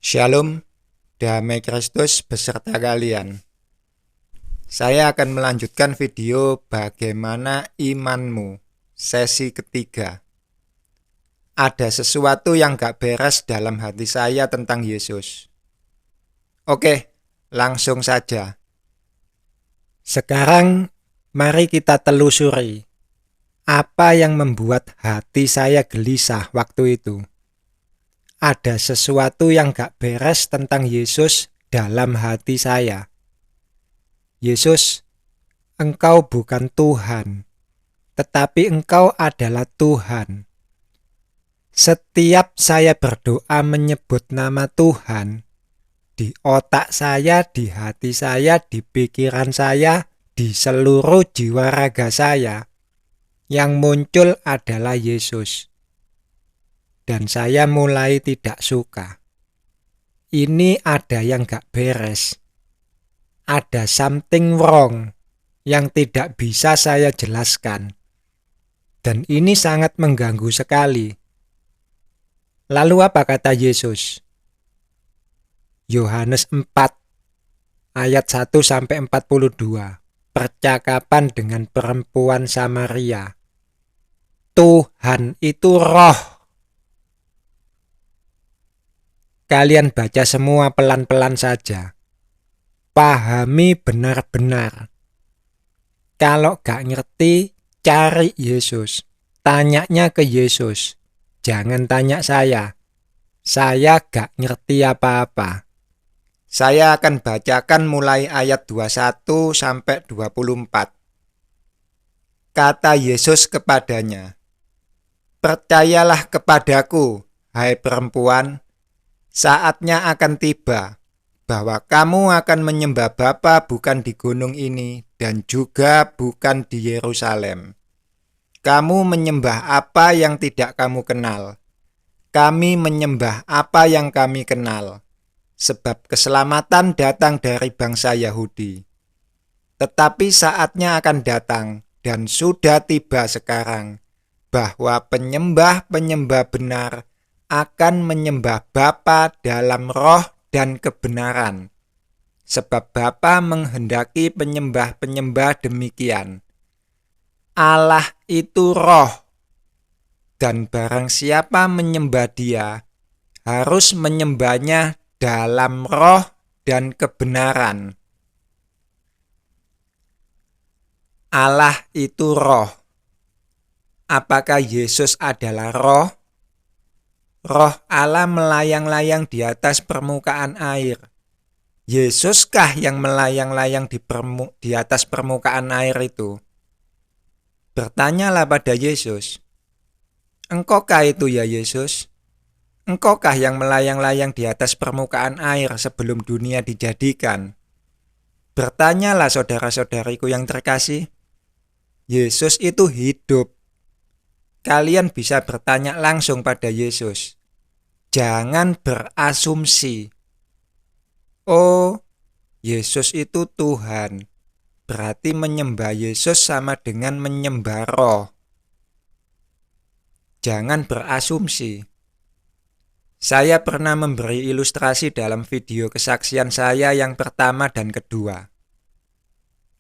Shalom, damai Kristus beserta kalian. Saya akan melanjutkan video bagaimana imanmu, sesi ketiga. Ada sesuatu yang gak beres dalam hati saya tentang Yesus. Oke, langsung saja. Sekarang, mari kita telusuri apa yang membuat hati saya gelisah waktu itu. Ada sesuatu yang gak beres tentang Yesus dalam hati saya. Yesus, Engkau bukan Tuhan, tetapi Engkau adalah Tuhan. Setiap saya berdoa menyebut nama Tuhan, di otak saya, di hati saya, di pikiran saya, di seluruh jiwa raga saya, yang muncul adalah Yesus. Dan saya mulai tidak suka. Ini ada yang gak beres. Ada something wrong yang tidak bisa saya jelaskan. Dan ini sangat mengganggu sekali. Lalu apa kata Yesus? Yohanes 4 ayat 1-42. Percakapan dengan perempuan Samaria. Tuhan itu roh. Kalian baca semua pelan-pelan saja. Pahami benar-benar. Kalau gak ngerti, cari Yesus. Tanyanya ke Yesus. Jangan tanya saya. Saya gak ngerti apa-apa. Saya akan bacakan mulai ayat 21-24. Kata Yesus kepadanya, "Percayalah kepadaku, hai perempuan, saatnya akan tiba bahwa kamu akan menyembah Bapa bukan di gunung ini dan juga bukan di Yerusalem. Kamu menyembah apa yang tidak kamu kenal. Kami menyembah apa yang kami kenal, sebab keselamatan datang dari bangsa Yahudi. Tetapi saatnya akan datang dan sudah tiba sekarang bahwa penyembah-penyembah benar akan menyembah Bapa dalam roh dan kebenaran, sebab Bapa menghendaki penyembah-penyembah demikian. Allah itu roh, dan barang siapa menyembah Dia harus menyembahnya dalam roh dan kebenaran. Allah itu roh. Apakah Yesus adalah roh? Roh Allah melayang-layang di atas permukaan air. Yesuskah yang melayang-layang di atas permukaan air itu? Bertanyalah pada Yesus. Engkaukah itu ya Yesus? Engkaukah yang melayang-layang di atas permukaan air sebelum dunia dijadikan? Bertanyalah saudara-saudariku yang terkasih. Yesus itu hidup. Kalian bisa bertanya langsung pada Yesus. Jangan berasumsi. Oh, Yesus itu Tuhan. Berarti menyembah Yesus sama dengan menyembah roh. Jangan berasumsi. Saya pernah memberi ilustrasi dalam video kesaksian saya yang pertama dan kedua.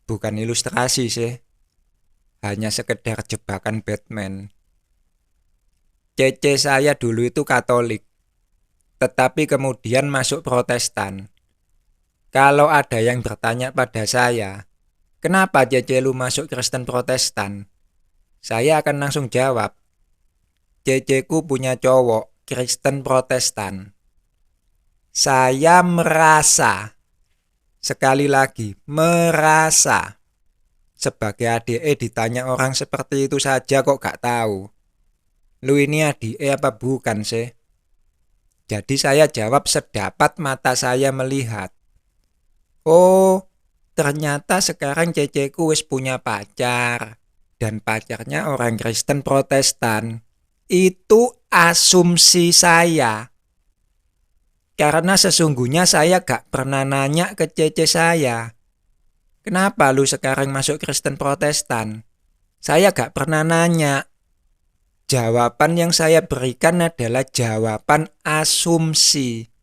Bukan ilustrasi sih. Hanya sekedar jebakan Batman. Cece saya dulu itu Katolik, tetapi kemudian masuk Protestan. Kalau ada yang bertanya pada saya, kenapa Cece lu masuk Kristen Protestan? Saya akan langsung jawab, Ceceku punya cowok Kristen Protestan. Saya merasa, sekali lagi, merasa. Sebagai adik ditanya orang seperti itu saja kok gak tahu. Lu ini adik apa bukan sih? Jadi saya jawab sedapat mata saya melihat. Oh, ternyata sekarang ceceku wis punya pacar. Dan pacarnya orang Kristen Protestan. Itu asumsi saya. Karena sesungguhnya saya gak pernah nanya ke cece saya. Kenapa lu sekarang masuk Kristen Protestan? Saya gak pernah nanya. Jawaban yang saya berikan adalah jawaban asumsi.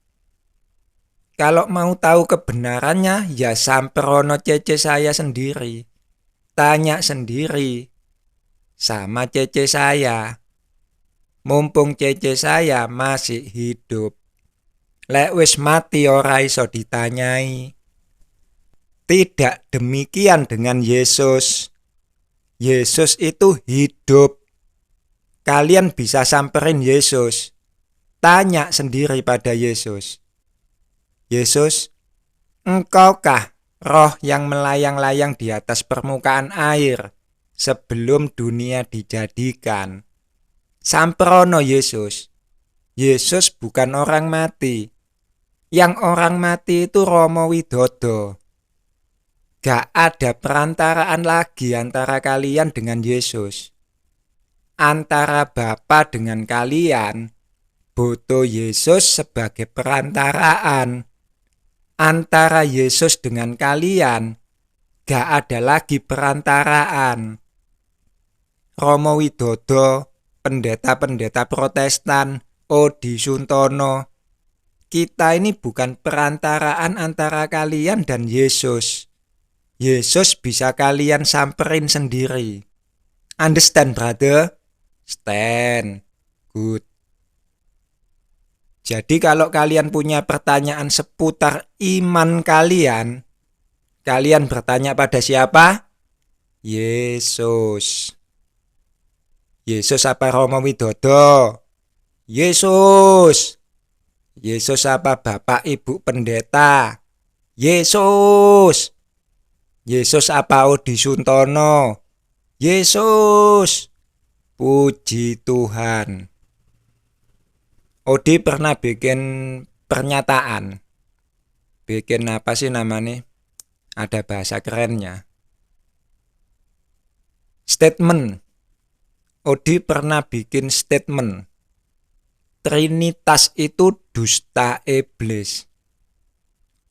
Kalau mau tahu kebenarannya, ya samperono cece saya sendiri. Tanya sendiri sama cece saya. Mumpung cece saya masih hidup. Lek wis mati ora iso ditanyai. Tidak demikian dengan Yesus. Yesus itu hidup. Kalian bisa samperin Yesus. Tanya sendiri pada Yesus. Yesus, engkaukah roh yang melayang-layang di atas permukaan air sebelum dunia dijadikan? Samperono Yesus. Yesus bukan orang mati. Yang orang mati itu Romo Widodo. Gak ada perantaraan lagi antara kalian dengan Yesus. Antara Bapa dengan kalian, butuh Yesus sebagai perantaraan. Antara Yesus dengan kalian, gak ada lagi perantaraan. Romo Widodo, pendeta-pendeta Protestan, Odi Suntono, kita ini bukan perantaraan antara kalian dan Yesus. Yesus bisa kalian samperin sendiri. Understand, brother? Stand. Good. Jadi kalau kalian punya pertanyaan seputar iman kalian bertanya pada siapa? Yesus. Yesus apa Romo Widodo? Yesus. Yesus apa Bapak Ibu Pendeta? Yesus. Yesus apa Odi Suntono? Yesus. Puji Tuhan. Odi pernah bikin pernyataan. Bikin apa sih namanya? Ada bahasa kerennya. Statement. Odi pernah bikin statement. Trinitas itu dusta iblis.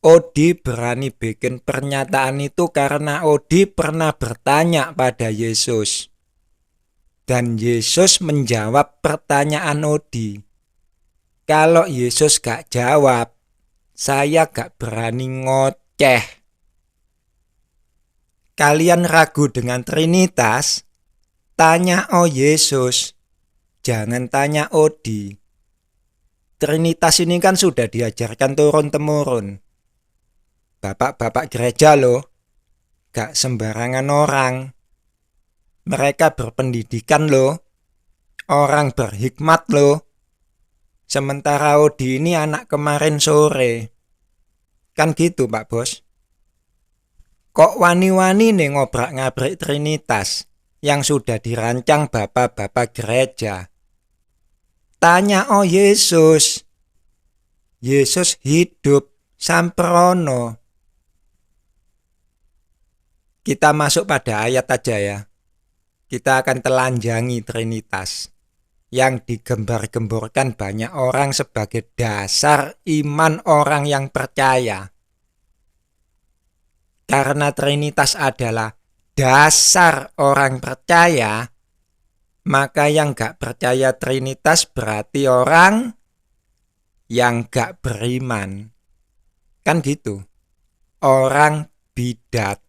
Odi berani bikin pernyataan itu karena Odi pernah bertanya pada Yesus. Dan Yesus menjawab pertanyaan Odi. Kalau Yesus gak jawab, saya gak berani ngoceh. Kalian ragu dengan Trinitas? Tanya Yesus. Jangan tanya Odi. Trinitas ini kan sudah diajarkan turun-temurun. Bapak-bapak gereja loh. Gak sembarangan orang. Mereka berpendidikan loh. Orang berhikmat loh. Sementara Odi ini anak kemarin sore. Kan gitu Pak Bos. Kok wani-wani nih ngobrak-ngabrik Trinitas yang sudah dirancang bapak-bapak gereja? Tanya Yesus. Yesus hidup samperono. Kita masuk pada ayat aja ya. Kita akan telanjangi Trinitas yang digembar-gemborkan banyak orang sebagai dasar iman orang yang percaya. Karena Trinitas adalah dasar orang percaya, maka yang gak percaya Trinitas berarti orang yang gak beriman. Kan gitu. Orang bidat.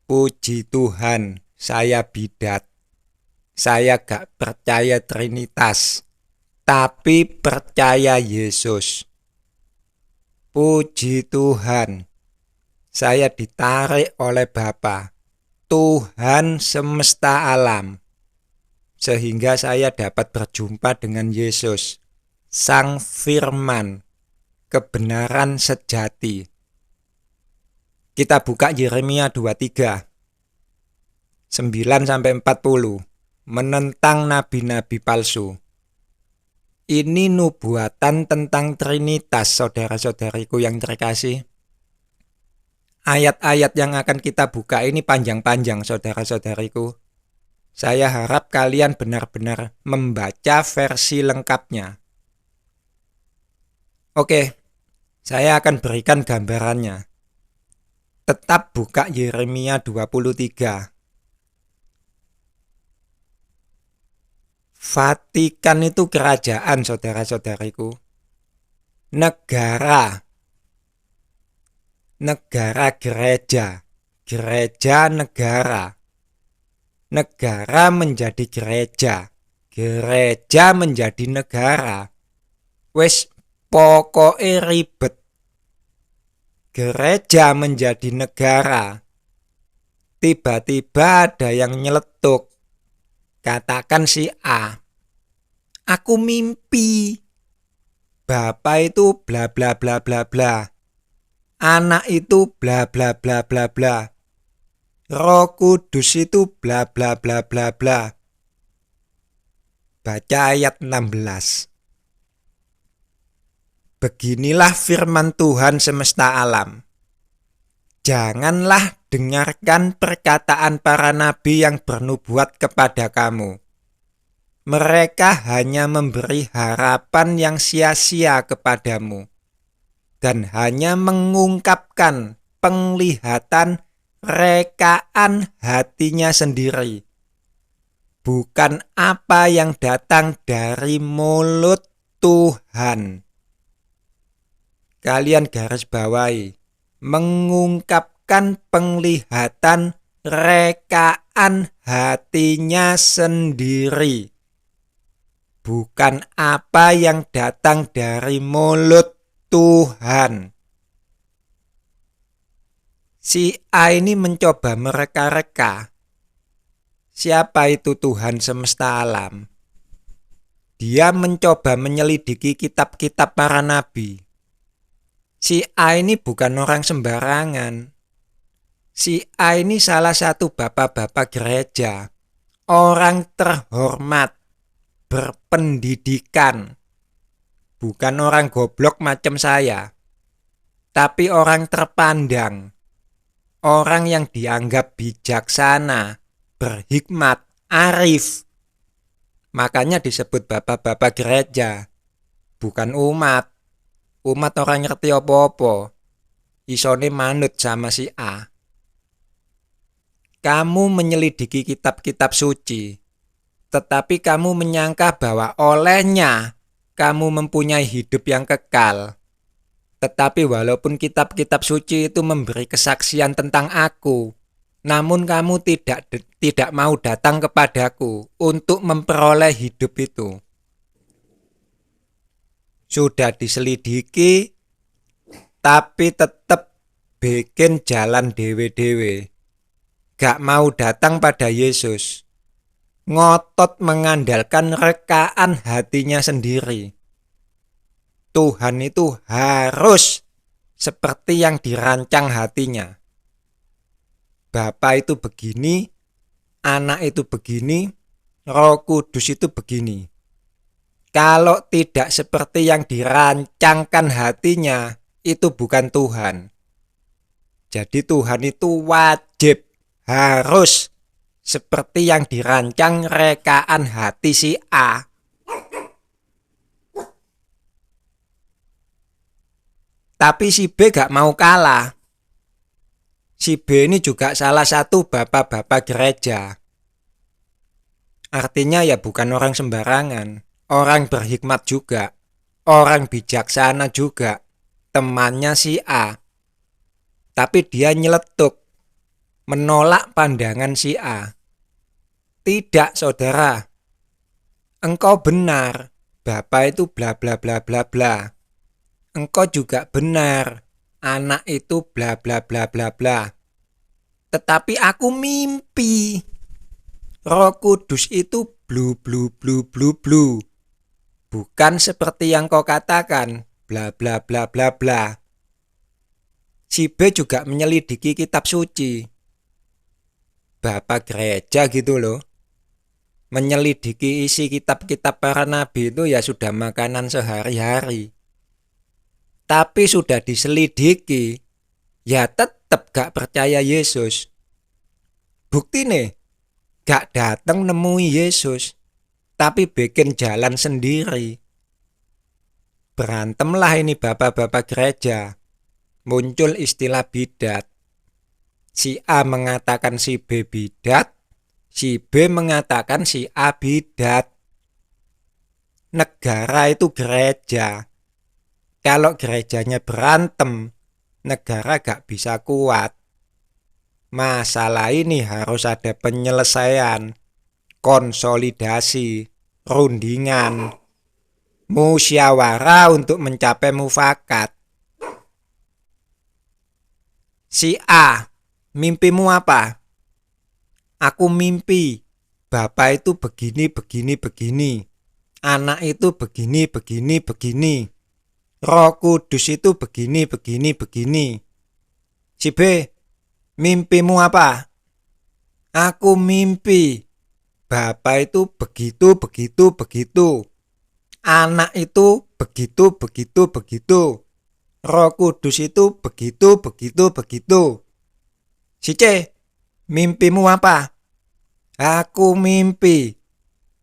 Puji Tuhan, saya bidat. Saya gak percaya Trinitas, tapi percaya Yesus. Puji Tuhan, saya ditarik oleh Bapa, Tuhan semesta alam, sehingga saya dapat berjumpa dengan Yesus, Sang Firman, kebenaran sejati. Kita buka Yeremia 23, 9-40. Menentang nabi-nabi palsu. Ini nubuatan tentang Trinitas, saudara-saudariku yang terkasih. Ayat-ayat yang akan kita buka ini panjang-panjang, saudara-saudariku. Saya harap kalian benar-benar membaca versi lengkapnya. Oke, saya akan berikan gambarannya. Tetap buka Yeremia 23. Vatikan itu kerajaan, saudara-saudariku. Negara Negara gereja, gereja negara. Negara menjadi gereja, gereja menjadi negara. Wes pokoke ribet. Gereja menjadi negara. Tiba-tiba ada yang nyeletuk. Katakan si A. Aku mimpi. Bapak itu bla bla bla bla bla. Anak itu bla bla bla bla bla. Roh Kudus itu bla bla bla bla bla. Baca ayat 16. Beginilah firman Tuhan semesta alam. Janganlah dengarkan perkataan para nabi yang bernubuat kepada kamu. Mereka hanya memberi harapan yang sia-sia kepadamu dan hanya mengungkapkan penglihatan rekaan hatinya sendiri, bukan apa yang datang dari mulut Tuhan. Kalian garis bawahi, mengungkapkan penglihatan rekaan hatinya sendiri, bukan apa yang datang dari mulut Tuhan. Si A ini mencoba mereka-reka. Siapa itu Tuhan semesta alam? Dia mencoba menyelidiki kitab-kitab para nabi. Si A ini bukan orang sembarangan. Si A ini salah satu bapak-bapak gereja, orang terhormat, berpendidikan. Bukan orang goblok macam saya, tapi orang terpandang, orang yang dianggap bijaksana, berhikmat, arif. Makanya disebut bapak-bapak gereja, bukan umat. Umat orang ngerti apa-apa, isone manut sama si A. Kamu menyelidiki kitab-kitab suci, tetapi kamu menyangka bahwa olehnya kamu mempunyai hidup yang kekal. Tetapi walaupun kitab-kitab suci itu memberi kesaksian tentang aku, namun kamu tidak mau datang kepadaku untuk memperoleh hidup itu. Sudah diselidiki, tapi tetap bikin jalan dewe-dewe. Gak mau datang pada Yesus. Ngotot mengandalkan rekaan hatinya sendiri. Tuhan itu harus seperti yang dirancang hatinya. Bapa itu begini, anak itu begini, Roh Kudus itu begini. Kalau tidak seperti yang dirancangkan hatinya, itu bukan Tuhan. Jadi Tuhan itu wajib, harus seperti yang dirancang rekaan hati si A. Tapi si B gak mau kalah. Si B ini juga salah satu bapak-bapak gereja. Artinya ya bukan orang sembarangan. Orang berhikmat juga, orang bijaksana juga, temannya si A. Tapi dia nyeletuk, menolak pandangan si A. Tidak, saudara. Engkau benar, Bapak itu bla bla bla bla bla. Engkau juga benar, anak itu bla bla bla bla bla. Tetapi aku mimpi. Roh Kudus itu blu blu blu blu blu. Bukan seperti yang kau katakan, bla bla bla bla bla. Si B juga menyelidiki kitab suci. Bapak gereja gitu loh. Menyelidiki isi kitab-kitab para nabi itu ya sudah makanan sehari-hari. Tapi sudah diselidiki, ya tetap gak percaya Yesus. Bukti nih, gak datang nemui Yesus. Tapi bikin jalan sendiri. Berantemlah ini bapak-bapak gereja. Muncul istilah bidat. Si A mengatakan si B bidat, si B mengatakan si A bidat. Negara itu gereja. Kalau gerejanya berantem, negara gak bisa kuat. Masalah ini harus ada penyelesaian, konsolidasi, rundingan, musyawarah untuk mencapai mufakat. Si A, mimpimu apa? Aku mimpi bapak itu begini, begini, begini. Anak itu begini, begini, begini. Roh Kudus itu begini, begini, begini. Si B, mimpimu apa? Aku mimpi bapak itu begitu, begitu, begitu. Anak itu begitu, begitu, begitu. Roh Kudus itu begitu, begitu, begitu. Si C, mimpimu apa? Aku mimpi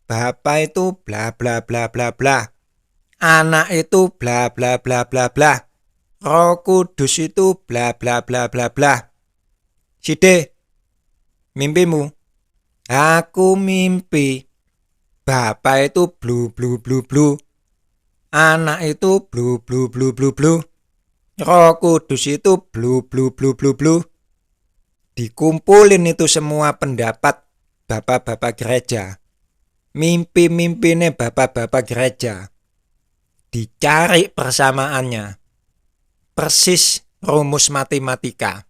bapak itu bla bla bla bla bla. Anak itu bla bla bla bla bla. Roh Kudus itu bla bla bla bla bla. Si D, mimpimu? Aku mimpi bapak itu blu blu blu blu. Anak itu blu blu blu blu blu. Roh Kudus itu blu blu blu blu blu. Dikumpulin itu semua pendapat bapak-bapak gereja. Mimpi-mimpine bapak-bapak gereja. Dicari persamaannya. Persis rumus matematika.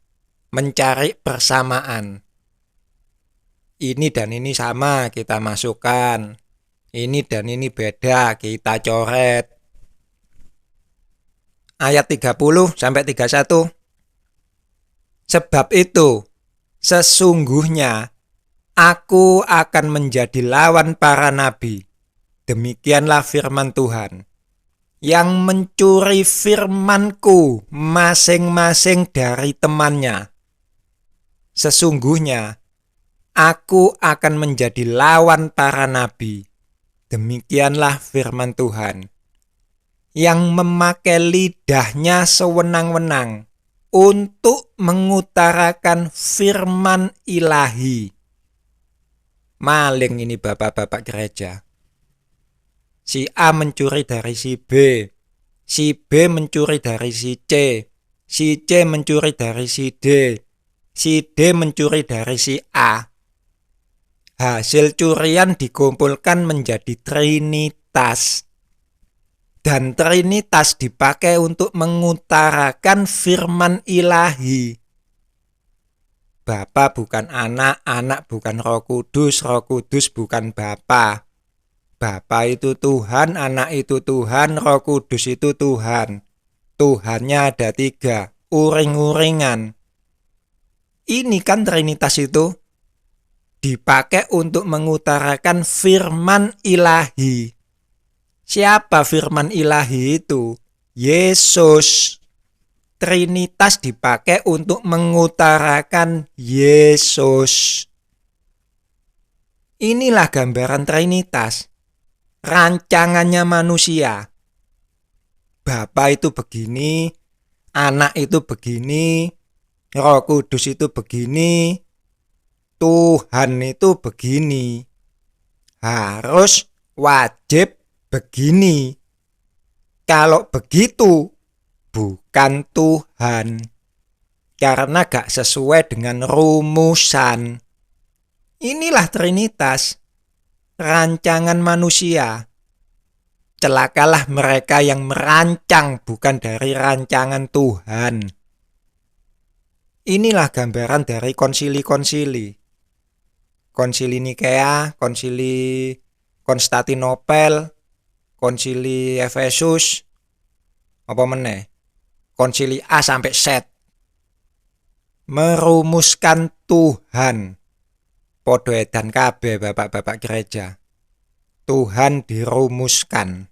Mencari persamaan. Ini dan ini sama, kita masukkan. Ini dan ini beda, kita coret. Ayat 30 sampai 31. Sebab itu, sesungguhnya aku akan menjadi lawan para nabi. Demikianlah firman Tuhan. Yang mencuri firmanku masing-masing dari temannya. Sesungguhnya aku akan menjadi lawan para nabi. Demikianlah firman Tuhan. Yang memakai lidahnya sewenang-wenang untuk mengutarakan firman ilahi. Maling ini bapak-bapak gereja. Si A mencuri dari si B. Si B mencuri dari si C. Si C mencuri dari si D. Si D mencuri dari si A. Hasil curian dikumpulkan menjadi trinitas. Dan trinitas dipakai untuk mengutarakan firman ilahi. Bapa bukan anak, anak bukan Roh Kudus bukan Bapa. Bapa itu Tuhan, anak itu Tuhan, Roh Kudus itu Tuhan. Tuhannya ada 3, uring-uringan. Ini kan trinitas itu dipakai untuk mengutarakan firman ilahi. Siapa firman ilahi itu? Yesus. Trinitas dipakai untuk mengutarakan Yesus. Inilah gambaran trinitas. Rancangannya manusia. Bapa itu begini, anak itu begini, Roh Kudus itu begini, Tuhan itu begini. Harus, wajib begini. Kalau begitu, bukan Tuhan. Karena gak sesuai dengan rumusan. Inilah trinitas. Rancangan manusia. Celakalah mereka yang merancang bukan dari rancangan Tuhan. Inilah gambaran dari konsili-konsili. Konsili Nikea, konsili Konstantinopel, konsili Efesus, apa meneh? Konsili A sampai Z. Merumuskan Tuhan. Podo edan kabeh bapak-bapak gereja. Tuhan dirumuskan.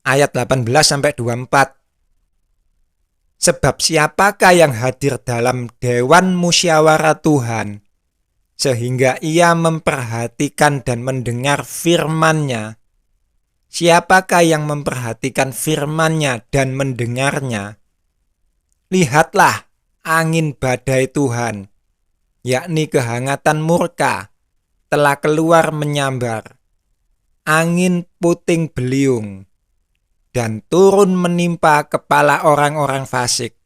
Ayat 18 sampai 24. Sebab siapakah yang hadir dalam dewan musyawarah Tuhan, sehingga ia memperhatikan dan mendengar firman-Nya? Siapakah yang memperhatikan firman-Nya dan mendengarnya? Lihatlah angin badai Tuhan, yakni kehangatan murka, telah keluar menyambar. Angin puting beliung. dan turun menimpa kepala orang-orang fasik.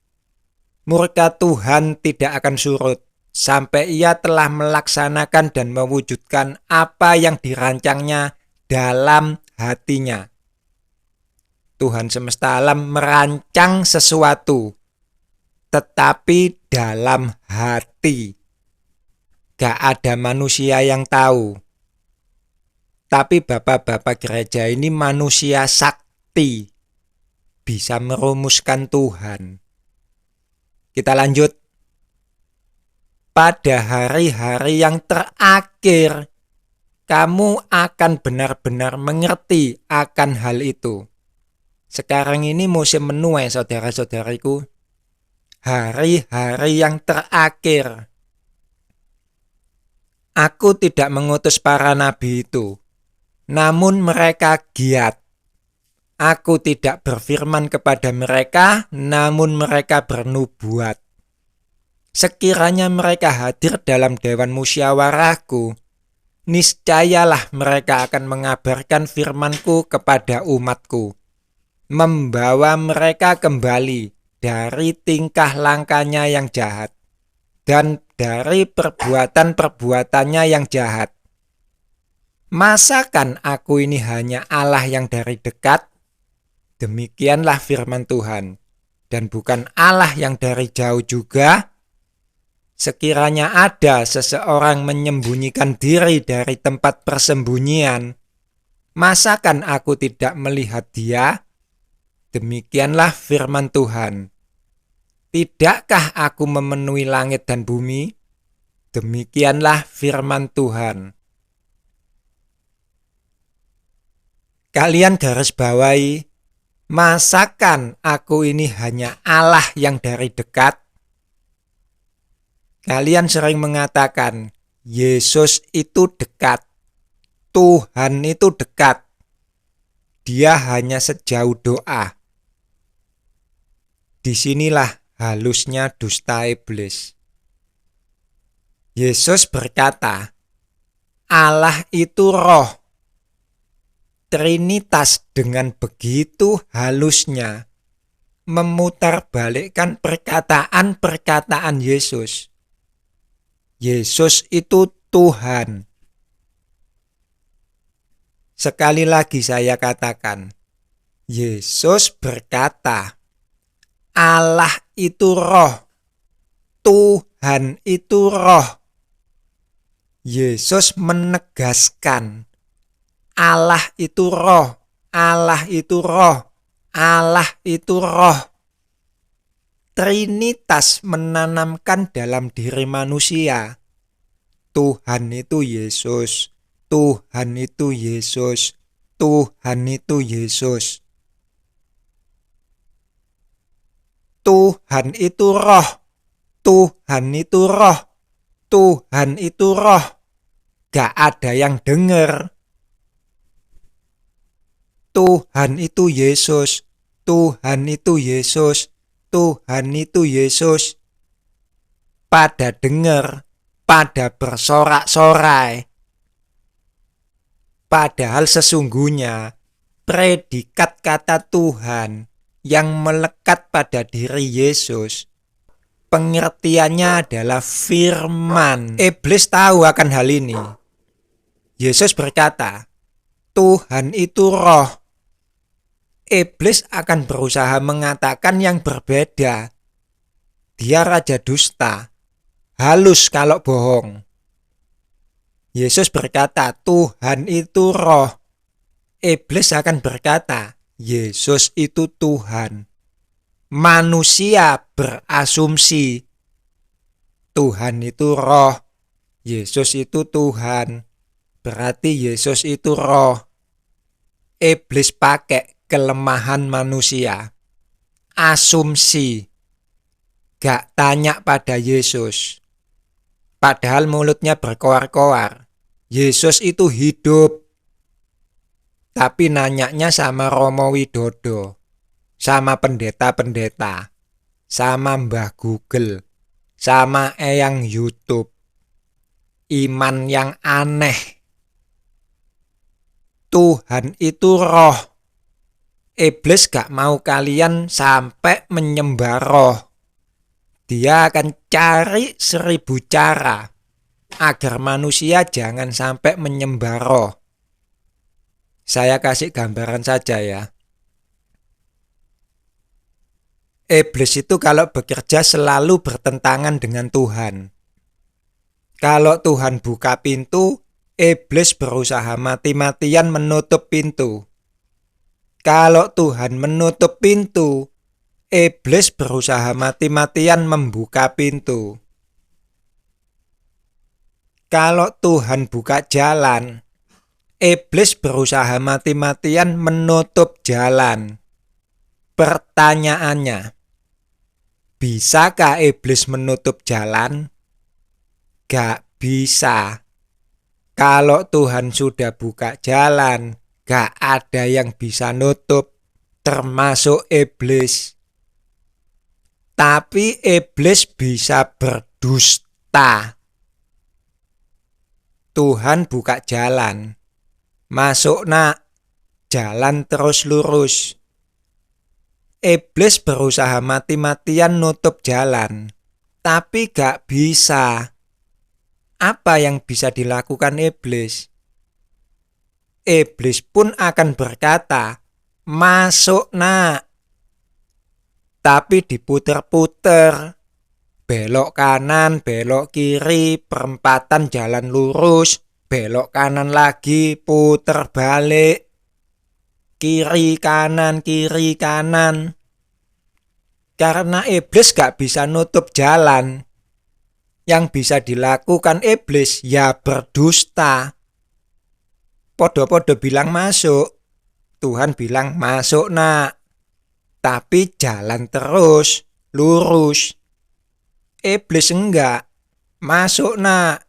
Murka Tuhan tidak akan surut sampai Ia telah melaksanakan dan mewujudkan apa yang dirancangnya dalam hatinya. Tuhan semesta alam merancang sesuatu, tetapi dalam hati. Gak ada manusia yang tahu. Tapi bapak-bapak gereja ini manusia sakti, bisa merumuskan Tuhan. Kita lanjut. Pada hari-hari yang terakhir, kamu akan benar-benar mengerti akan hal itu. Sekarang ini musim menuai, saudara-saudariku. Hari-hari yang terakhir. Aku tidak mengutus para nabi itu, namun mereka giat. Aku tidak berfirman kepada mereka, namun mereka bernubuat. Sekiranya mereka hadir dalam dewan musyawarahku, niscayalah mereka akan mengabarkan firmanku kepada umatku, membawa mereka kembali dari tingkah langkahnya yang jahat dan dari perbuatan-perbuatannya yang jahat. Masakan aku ini hanya Allah yang dari dekat? Demikianlah firman Tuhan, dan bukan Allah yang dari jauh juga. Sekiranya ada seseorang menyembunyikan diri dari tempat persembunyian, masakan aku tidak melihat dia? Demikianlah firman Tuhan. Tidakkah aku memenuhi langit dan bumi? Demikianlah firman Tuhan. Kalian garis bawahi, masakan aku ini hanya Allah yang dari dekat? Kalian sering mengatakan, Yesus itu dekat, Tuhan itu dekat. Dia hanya sejauh doa. Disinilah halusnya dusta iblis. Yesus berkata, Allah itu roh. Trinitas dengan begitu halusnya memutarbalikkan perkataan-perkataan Yesus. Yesus itu Tuhan. Sekali lagi saya katakan, Yesus berkata, Allah itu roh, Tuhan itu roh. Yesus menegaskan, Allah itu roh, Allah itu roh, Allah itu roh. Trinitas menanamkan dalam diri manusia, Tuhan itu Yesus, Tuhan itu Yesus, Tuhan itu Yesus. Tuhan itu roh, Tuhan itu roh, Tuhan itu roh. Gak ada yang dengar. Tuhan itu Yesus, Tuhan itu Yesus, Tuhan itu Yesus. Pada dengar, pada bersorak-sorai. Padahal sesungguhnya predikat kata Tuhan yang melekat pada diri Yesus, pengertiannya adalah firman. Iblis tahu akan hal ini. Yesus berkata, Tuhan itu roh. Iblis akan berusaha mengatakan yang berbeda. Dia raja dusta, halus kalau bohong. Yesus berkata, Tuhan itu roh. Iblis akan berkata, Yesus itu Tuhan. Manusia berasumsi, Tuhan itu roh, Yesus itu Tuhan. Berarti Yesus itu roh. Iblis pakai kelemahan manusia, asumsi, gak tanya pada Yesus. Padahal mulutnya berkoar-koar, Yesus itu hidup. Tapi nanyanya sama Romo Widodo, sama pendeta-pendeta, sama Mbah Google, sama Eyang YouTube. Iman yang aneh. Tuhan itu roh. Iblis gak mau kalian sampai menyembah roh. Dia akan cari 1000 cara agar manusia jangan sampai menyembah roh. Saya kasih gambaran saja ya. Iblis itu kalau bekerja selalu bertentangan dengan Tuhan. Kalau Tuhan buka pintu, iblis berusaha mati-matian menutup pintu. Kalau Tuhan menutup pintu, iblis berusaha mati-matian membuka pintu. Kalau Tuhan buka jalan, iblis berusaha mati-matian menutup jalan. Pertanyaannya, bisakah iblis menutup jalan? Gak bisa. Kalau Tuhan sudah buka jalan, gak ada yang bisa nutup, termasuk iblis. Tapi iblis bisa berdusta. Tuhan buka jalan. Masuk nak, jalan terus lurus. Iblis berusaha mati-matian nutup jalan, tapi gak bisa. Apa yang bisa dilakukan iblis? Iblis pun akan berkata, masuk nak. Tapi diputer-puter. Belok kanan, belok kiri, perempatan jalan lurus, belok kanan lagi, puter balik. Kiri kanan, kiri kanan. Karena iblis gak bisa nutup jalan. Yang bisa dilakukan iblis ya berdusta. Podo-podo bilang masuk, Tuhan bilang masuk nak. Tapi jalan terus, lurus. Iblis enggak, masuk nak.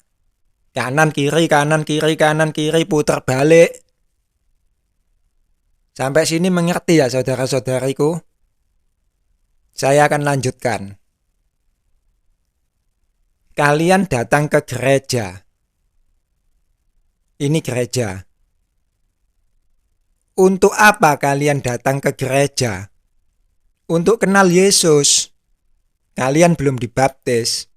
Kanan kiri, kanan kiri, kanan kiri, putar balik. Sampai sini mengerti ya saudara-saudariku? Saya akan lanjutkan. Kalian datang ke gereja. Ini gereja. Untuk apa kalian datang ke gereja? Untuk kenal Yesus. Kalian belum dibaptis.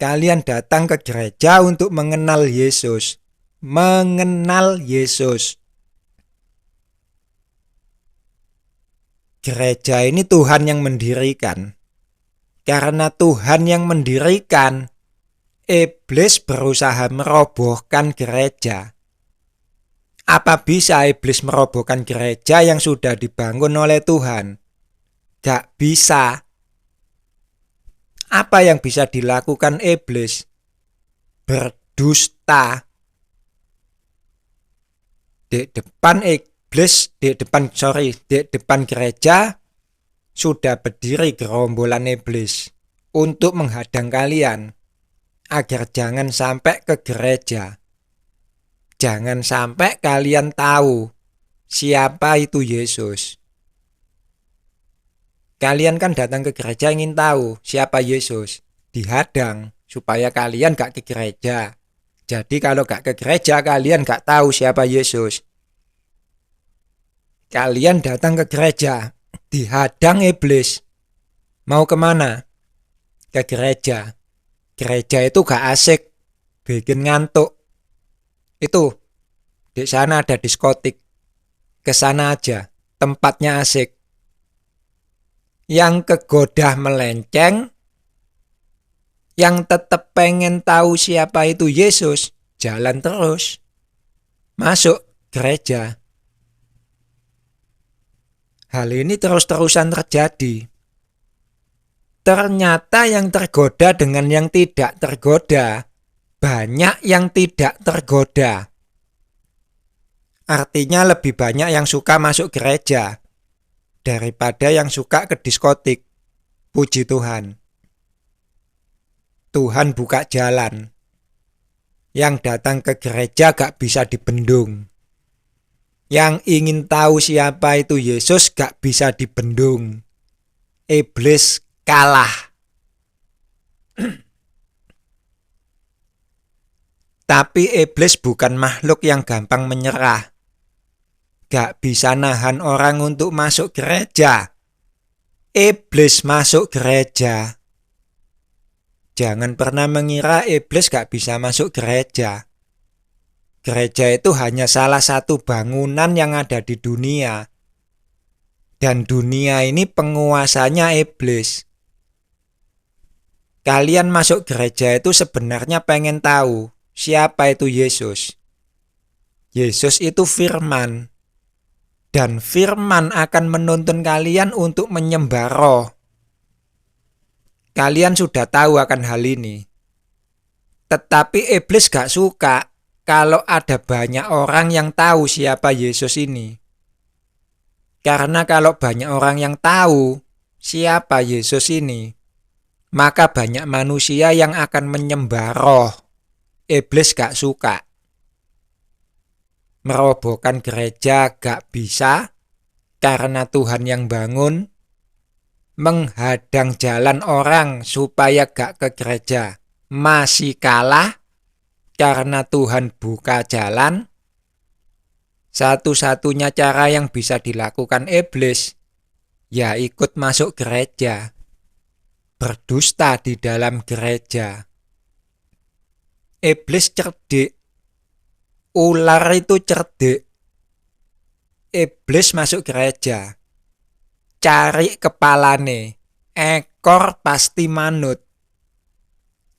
Kalian datang ke gereja untuk mengenal Yesus. Mengenal Yesus. Gereja ini Tuhan yang mendirikan. Karena Tuhan yang mendirikan, iblis berusaha merobohkan gereja. Apa bisa iblis merobohkan gereja yang sudah dibangun oleh Tuhan? Gak bisa. Apa yang bisa dilakukan iblis? Berdusta. Di depan gereja sudah berdiri gerombolan iblis untuk menghadang kalian agar jangan sampai ke gereja. Jangan sampai kalian tahu siapa itu Yesus. Kalian kan datang ke gereja ingin tahu siapa Yesus. Dihadang supaya kalian gak ke gereja. Jadi kalau gak ke gereja kalian gak tahu siapa Yesus. Kalian datang ke gereja, dihadang iblis. Mau kemana? Ke gereja. Gereja itu gak asik, bikin ngantuk. Itu, di sana ada diskotik. Ke sana aja, tempatnya asik. Yang kegodah melenceng, yang tetap pengen tahu siapa itu Yesus, jalan terus. Masuk gereja. Hal ini terus-terusan terjadi. Ternyata yang tergoda dengan yang tidak tergoda, banyak yang tidak tergoda. Artinya lebih banyak yang suka masuk gereja daripada yang suka ke diskotik. Puji Tuhan. Tuhan buka jalan. Yang datang ke gereja gak bisa dibendung. Yang ingin tahu siapa itu Yesus gak bisa dibendung. Iblis kalah. Tapi iblis bukan makhluk yang gampang menyerah. gak bisa nahan orang untuk masuk gereja. Iblis masuk gereja. Jangan pernah mengira iblis gak bisa masuk gereja. Gereja itu hanya salah satu bangunan yang ada di dunia. Dan dunia ini penguasanya iblis. Kalian masuk gereja itu sebenarnya pengen tahu siapa itu Yesus. Yesus itu firman. Dan firman akan menuntun kalian untuk menyembah Roh. Kalian sudah tahu akan hal ini. Tetapi iblis gak suka kalau ada banyak orang yang tahu siapa Yesus ini. Karena kalau banyak orang yang tahu siapa Yesus ini, maka banyak manusia yang akan menyembah Roh. Iblis gak suka. Merobohkan gereja gak bisa karena Tuhan yang bangun. Menghadang jalan orang supaya gak ke gereja masih kalah karena Tuhan buka jalan. Satu-satunya cara yang bisa dilakukan iblis, ya ikut masuk gereja. Berdusta di dalam gereja. Iblis cerdik. Ular itu cerdik. Iblis masuk gereja. Cari kepalane. Ekor pasti manut.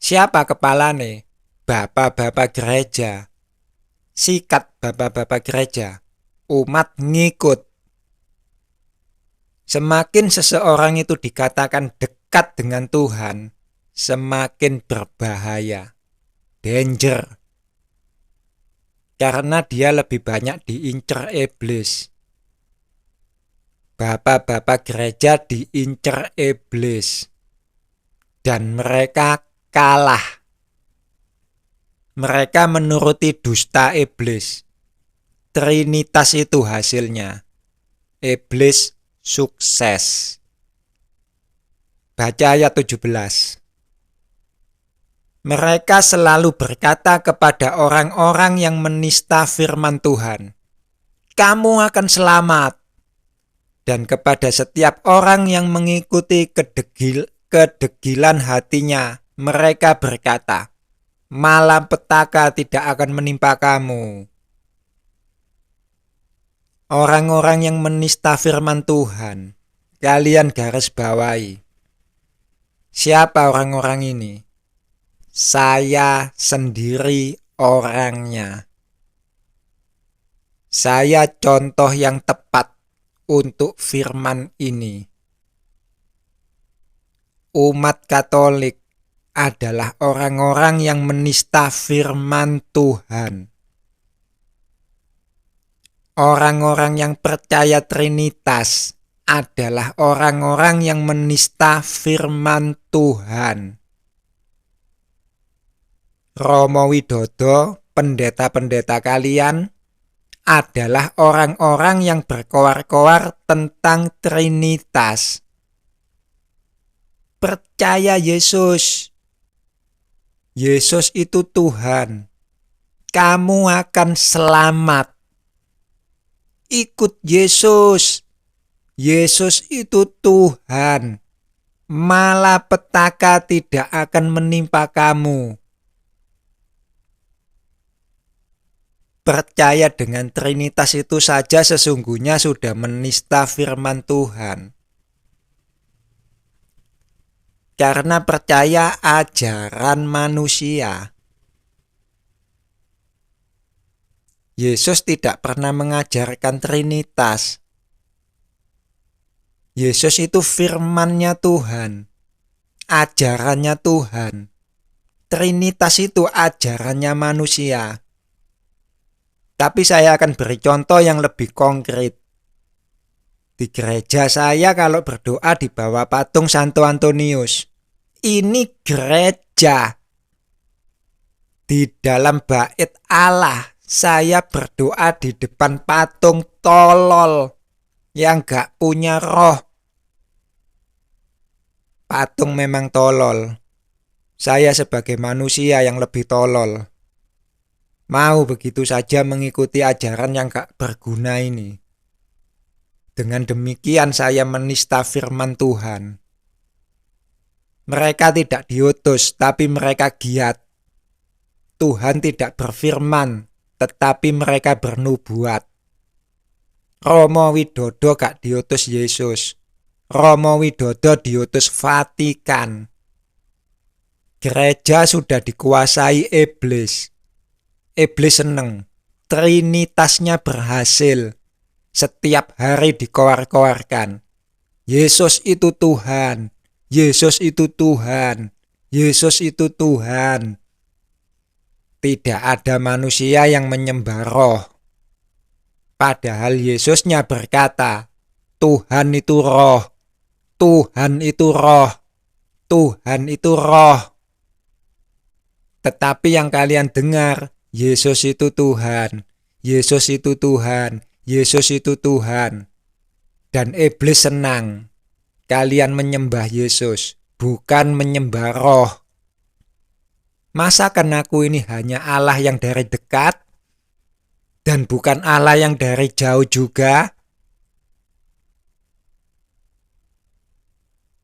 Siapa kepalane? Bapak-bapak gereja. Sikat bapak-bapak gereja. Umat ngikut. Semakin seseorang itu dikatakan dekat dengan Tuhan, semakin berbahaya. Danger. Karena dia lebih banyak diincar iblis. Bapak-bapak gereja diincar iblis. Dan mereka kalah. Mereka menuruti dusta iblis. Trinitas itu hasilnya. Iblis sukses. Baca ayat 17. Mereka selalu berkata kepada orang-orang yang menista firman Tuhan, "Kamu akan selamat." Dan kepada setiap orang yang mengikuti kedegilan hatinya, mereka berkata, "Malapetaka tidak akan menimpa kamu." Orang-orang yang menista firman Tuhan, kalian garis bawahi. Siapa orang-orang ini? Saya sendiri orangnya. Saya contoh yang tepat untuk firman ini. Umat Katolik adalah orang-orang yang menista firman Tuhan. Orang-orang yang percaya Trinitas adalah orang-orang yang menista firman Tuhan. Romo Widodo, pendeta-pendeta kalian, adalah orang-orang yang berkoar-koar tentang Trinitas. Percaya Yesus. Yesus itu Tuhan. Kamu akan selamat. Ikut Yesus. Yesus itu Tuhan. Malapetaka tidak akan menimpa kamu. Percaya dengan Trinitas itu saja sesungguhnya sudah menista firman Tuhan. Karena percaya ajaran manusia. Yesus tidak pernah mengajarkan Trinitas. Yesus itu firman-Nya Tuhan. Ajarannya Tuhan. Trinitas itu ajarannya manusia. Tapi saya akan beri contoh yang lebih konkret. Di gereja saya kalau berdoa di bawah patung Santo Antonius. Ini gereja. Di dalam bait Allah, saya berdoa di depan patung tolol yang gak punya roh. Patung memang tolol. Saya sebagai manusia yang lebih tolol. Mau begitu saja mengikuti ajaran yang gak berguna ini. Dengan demikian saya menista firman Tuhan. Mereka tidak diutus, tapi mereka giat. Tuhan tidak berfirman, tetapi mereka bernubuat. Romo Widodo gak diutus Yesus. Romo Widodo diutus Vatikan. Gereja sudah dikuasai iblis. Iblis seneng. Trinitasnya berhasil. Setiap hari dikoar-koarkan. Yesus itu Tuhan. Yesus itu Tuhan. Yesus itu Tuhan. Tidak ada manusia yang menyembah roh. Padahal Yesusnya berkata, Tuhan itu roh. Tuhan itu roh. Tuhan itu roh. Tetapi yang kalian dengar, Yesus itu Tuhan. Yesus itu Tuhan. Yesus itu Tuhan. Dan iblis senang. Kalian menyembah Yesus, bukan menyembah roh. Masakan aku ini hanya Allah yang dari dekat dan bukan Allah yang dari jauh juga?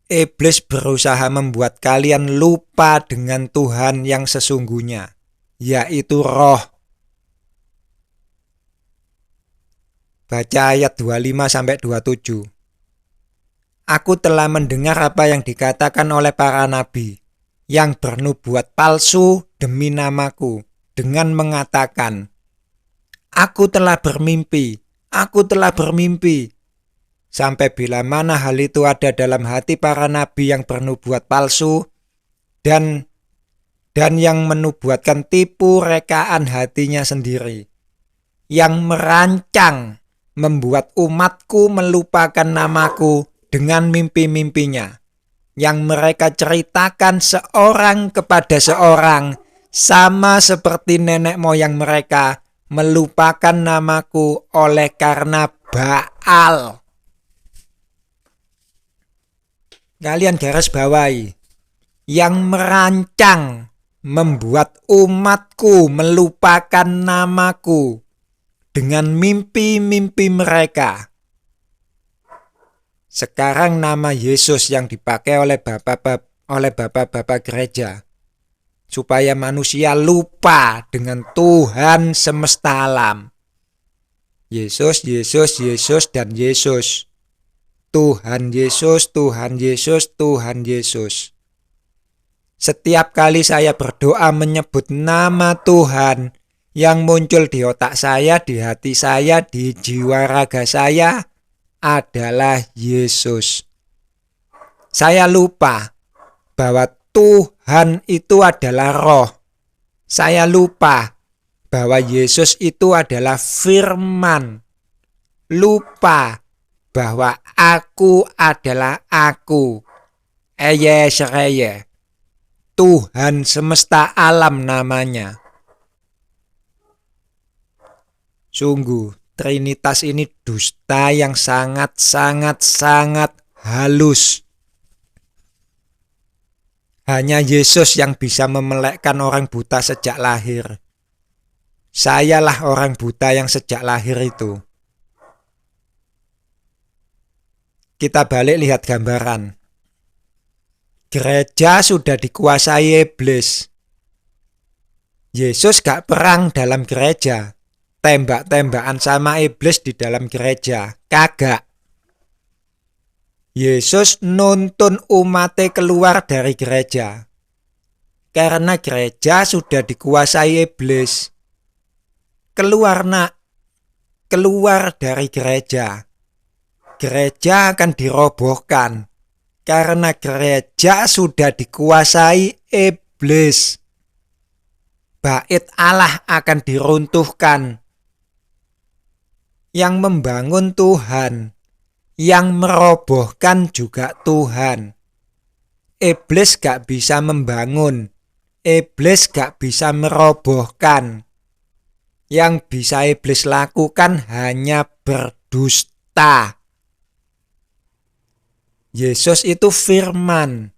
Iblis berusaha membuat kalian lupa dengan Tuhan yang sesungguhnya, yaitu roh. Baca ayat 25-27. Aku telah mendengar apa yang dikatakan oleh para nabi, yang bernubuat palsu demi namaku, dengan mengatakan, Aku telah bermimpi, aku telah bermimpi. Sampai bila mana hal itu ada dalam hati para nabi yang bernubuat palsu dan yang menubuatkan tipu rekaan hatinya sendiri, yang merancang membuat umatku melupakan namaku dengan mimpi-mimpinya, yang mereka ceritakan seorang kepada seorang, sama seperti nenek moyang mereka melupakan namaku oleh karena Baal. Kalian garis bawahi, yang merancang membuat umatku melupakan namaku dengan mimpi-mimpi mereka. Sekarang nama Yesus yang dipakai oleh bapak-bapak gereja supaya manusia lupa dengan Tuhan semesta alam. Yesus, Yesus, Yesus, dan Yesus. Tuhan Yesus, Tuhan Yesus, Tuhan Yesus. Setiap kali saya berdoa menyebut nama Tuhan, yang muncul di otak saya, di hati saya, di jiwa raga saya adalah Yesus. Saya lupa bahwa Tuhan itu adalah roh. Saya lupa bahwa Yesus itu adalah firman. Lupa bahwa aku adalah aku. Sereye. Tuhan semesta alam namanya. Sungguh, Trinitas ini dusta yang sangat halus. Hanya Yesus yang bisa memelekkan orang buta sejak lahir. Sayalah orang buta yang sejak lahir itu. Kita balik lihat gambaran. Gereja sudah dikuasai iblis. Yesus gak perang dalam gereja. Tembak-tembakan sama iblis di dalam gereja. Kagak. Yesus nuntun umatnya keluar dari gereja. Karena gereja sudah dikuasai iblis. Keluar nak. Keluar dari gereja. Gereja akan dirobohkan karena gereja sudah dikuasai iblis. Bait Allah akan diruntuhkan. Yang membangun Tuhan, yang merobohkan juga Tuhan. Iblis gak bisa membangun, iblis gak bisa merobohkan. Yang bisa iblis lakukan hanya berdusta. Yesus itu firman.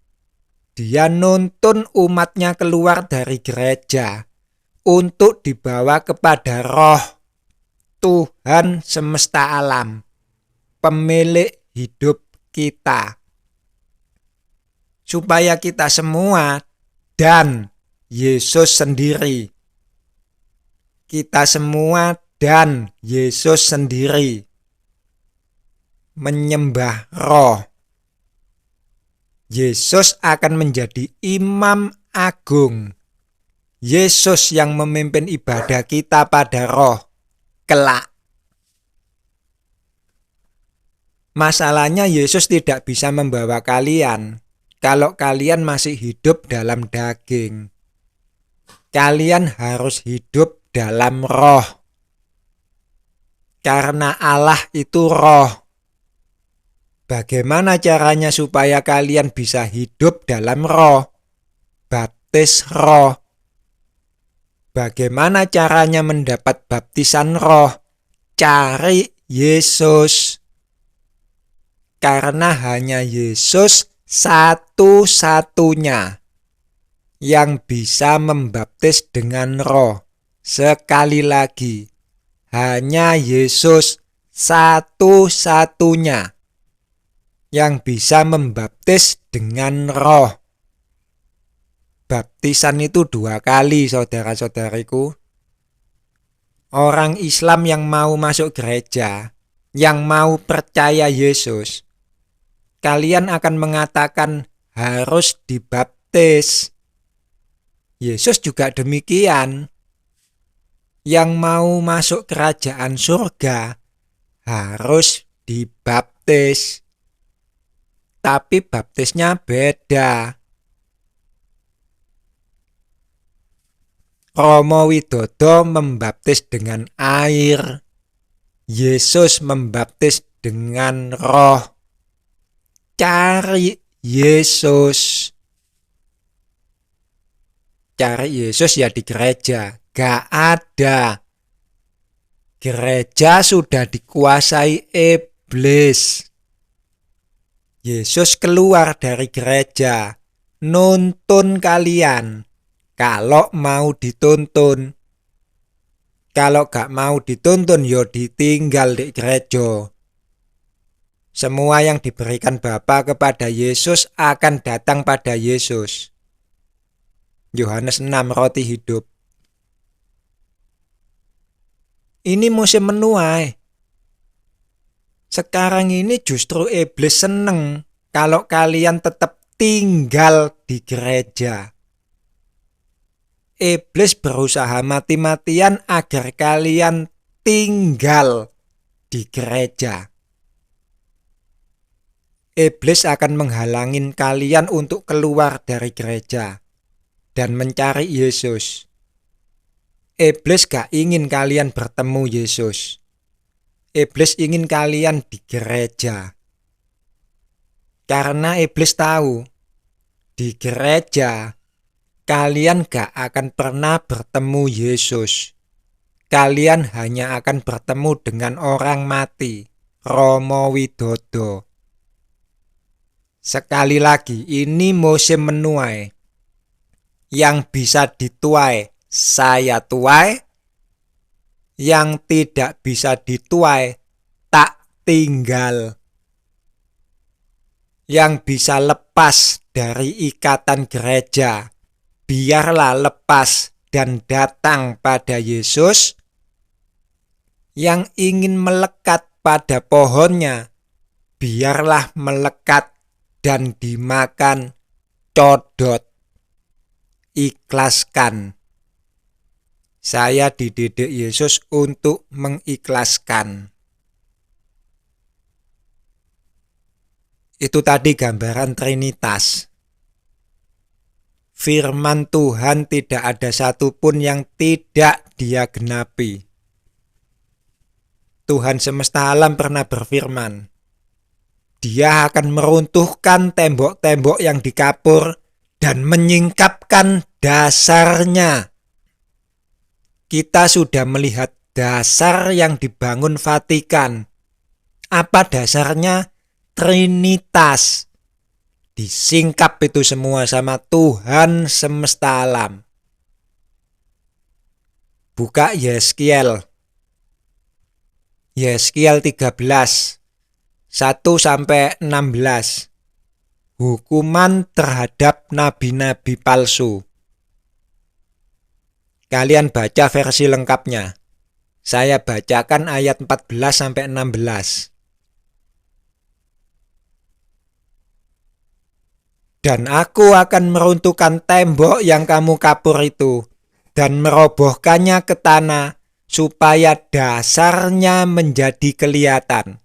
Dia nuntun umatnya keluar dari gereja untuk dibawa kepada roh Tuhan semesta alam. pemilik hidup kita. Supaya kita semua dan Yesus sendiri. Kita semua dan Yesus sendiri menyembah Roh. Yesus akan menjadi imam agung. Yesus yang memimpin ibadah kita pada Roh kelak. Masalahnya Yesus tidak bisa membawa kalian kalau kalian masih hidup dalam daging. Kalian harus hidup dalam Roh. Karena Allah itu Roh. Bagaimana caranya supaya kalian bisa hidup dalam Roh? Baptis Roh. Bagaimana caranya mendapat baptisan Roh? Cari Yesus. Karena hanya Yesus satu-satunya yang bisa membaptis dengan Roh. Sekali lagi, hanya Yesus satu-satunya yang bisa membaptis dengan Roh. Baptisan itu 2 kali, saudara-saudariku. Orang Islam yang mau masuk gereja, yang mau percaya Yesus, kalian akan mengatakan harus dibaptis. Yesus juga demikian. Yang mau masuk kerajaan surga harus dibaptis. Tapi baptisnya beda. Romo Widodo membaptis dengan air. Yesus membaptis dengan Roh. Cari Yesus. Cari Yesus ya di gereja. Gak ada. Gereja sudah dikuasai iblis. Yesus keluar dari gereja, nuntun kalian kalau mau dituntun. Kalau gak mau dituntun, yo ditinggal di gereja. Semua yang diberikan Bapa kepada Yesus akan datang pada Yesus. Yohanes 6, roti hidup. Ini musim menuai. Sekarang ini justru iblis seneng kalau kalian tetap tinggal di gereja. Iblis berusaha mati-matian agar kalian tinggal di gereja. Iblis akan menghalangin kalian untuk keluar dari gereja dan mencari Yesus. Iblis gak ingin kalian bertemu Yesus. Iblis ingin kalian di gereja. Karena iblis tahu, di gereja kalian gak akan pernah bertemu Yesus. Kalian hanya akan bertemu dengan orang mati, Romo Widodo. Sekali lagi, ini musim menuai. Yang bisa dituai, saya tuai. Yang tidak bisa dituai, tak tinggal. Yang bisa lepas dari ikatan gereja, biarlah lepas dan datang pada Yesus. Yang ingin melekat pada pohonnya, biarlah melekat dan dimakan codot. Ikhlaskan. Saya dididik Yesus untuk mengikhlaskan. Itu tadi gambaran Trinitas. Firman Tuhan tidak ada satupun yang tidak Dia genapi. Tuhan semesta alam pernah berfirman, Dia akan meruntuhkan tembok-tembok yang dikapur dan menyingkapkan dasarnya. Kita sudah melihat dasar yang dibangun Vatikan. Apa dasarnya? Trinitas. Disingkap itu semua sama Tuhan semesta alam. Buka Yeskiel. Yeskiel 13. 1-16. Hukuman terhadap nabi-nabi palsu. Kalian baca versi lengkapnya. Saya bacakan ayat 14-16. Dan aku akan meruntuhkan tembok yang kamu kapur itu, dan merobohkannya ke tanah, supaya dasarnya menjadi kelihatan.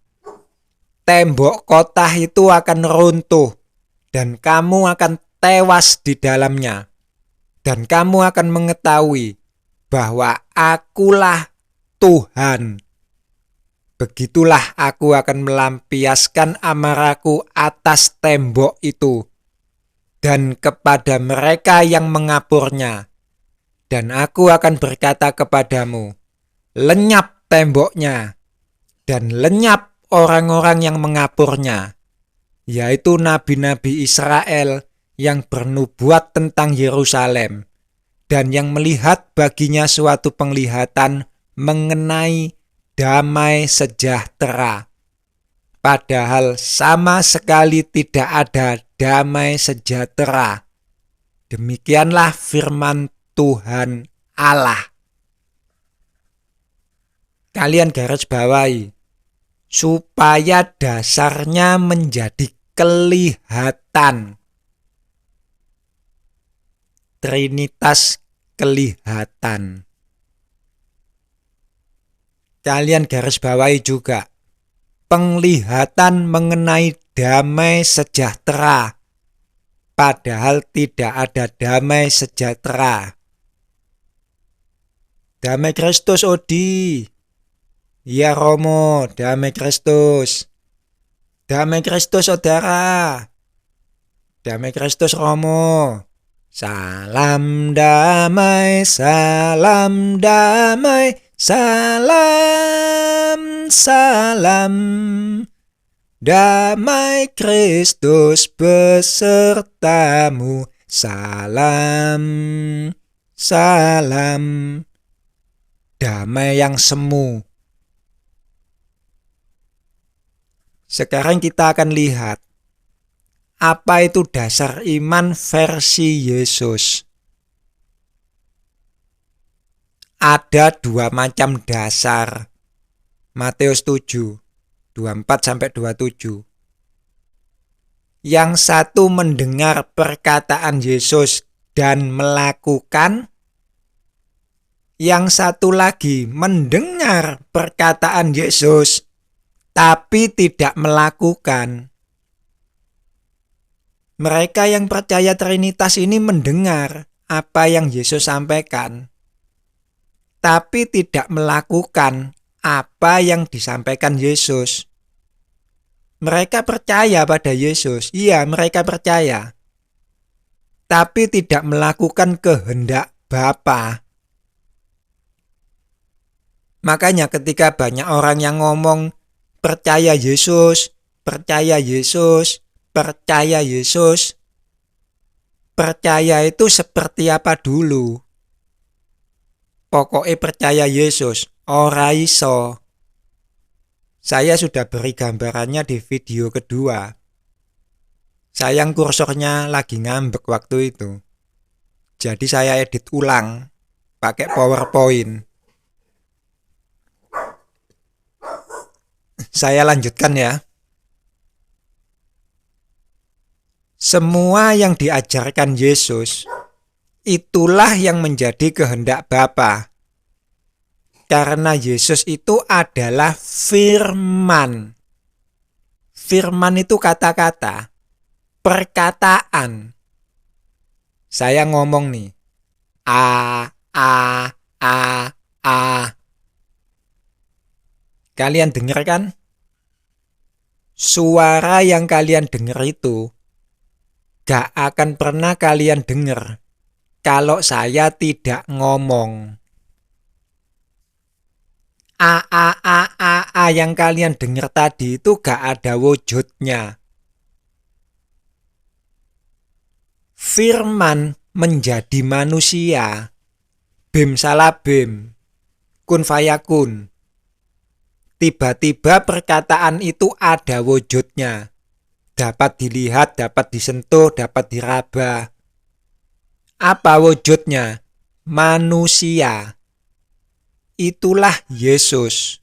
Tembok kota itu akan runtuh, dan kamu akan tewas di dalamnya. Dan kamu akan mengetahui bahwa akulah Tuhan. Begitulah aku akan melampiaskan amarahku atas tembok itu, dan kepada mereka yang mengapurnya. Dan aku akan berkata kepadamu, lenyap temboknya, dan lenyap orang-orang yang mengapurnya, yaitu nabi-nabi Israel yang bernubuat tentang Yerusalem, dan yang melihat baginya suatu penglihatan mengenai damai sejahtera. Padahal sama sekali tidak ada damai sejahtera. Demikianlah firman Tuhan Allah. Kalian garis bawahi, supaya dasarnya menjadi kelihatan. Trinitas kelihatan. Kalian garis bawahi juga, penglihatan mengenai damai sejahtera, padahal tidak ada damai sejahtera. Damai Kristus, Odi. Ya Romo, damai Kristus. Damai Kristus, saudara. Damai Kristus, Romo. Salam damai, salam damai, salam, salam. Damai Kristus besertamu, salam, salam. Damai yang semu. Sekarang kita akan lihat apa itu dasar iman versi Yesus. Ada dua macam dasar. Matius 7, 24-27. Yang satu mendengar perkataan Yesus dan melakukan. Yang satu lagi mendengar perkataan Yesus tapi tidak melakukan. Mereka yang percaya Trinitas ini mendengar apa yang Yesus sampaikan, tapi tidak melakukan apa yang disampaikan Yesus. Mereka percaya pada Yesus, iya mereka percaya, tapi tidak melakukan kehendak Bapa. Makanya ketika banyak orang yang ngomong percaya Yesus, percaya Yesus, percaya Yesus, percaya itu seperti apa dulu? Pokoknya percaya Yesus, ora iso. Saya sudah beri gambarannya di video kedua. Sayang kursornya lagi ngambek waktu itu. Jadi saya edit ulang pakai PowerPoint. Saya lanjutkan ya. Semua yang diajarkan Yesus, itulah yang menjadi kehendak Bapa. Karena Yesus itu adalah firman. Firman itu kata-kata, perkataan. Saya ngomong nih, a. Kalian dengar kan? Suara yang kalian dengar itu gak akan pernah kalian dengar kalau saya tidak ngomong. A yang kalian dengar tadi itu gak ada wujudnya. Firman menjadi manusia. Bim salah bim. Kun fayakun. Tiba-tiba perkataan itu ada wujudnya. Dapat dilihat, dapat disentuh, dapat diraba. Apa wujudnya? Manusia. Itulah Yesus.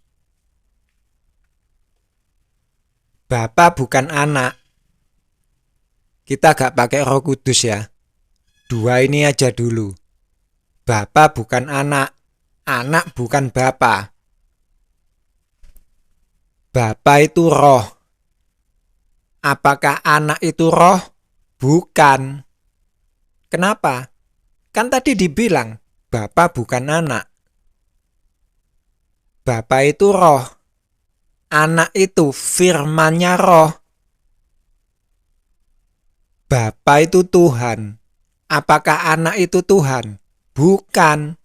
Bapa bukan anak. Kita gak pakai Roh Kudus ya. Dua ini aja dulu. Bapa bukan anak. Anak bukan bapa. Bapa itu roh. Apakah anak itu roh? Bukan. Kenapa? Kan tadi dibilang, Bapa bukan anak. Bapa itu roh. Anak itu firman-Nya roh. Bapa itu Tuhan. Apakah anak itu Tuhan? Bukan.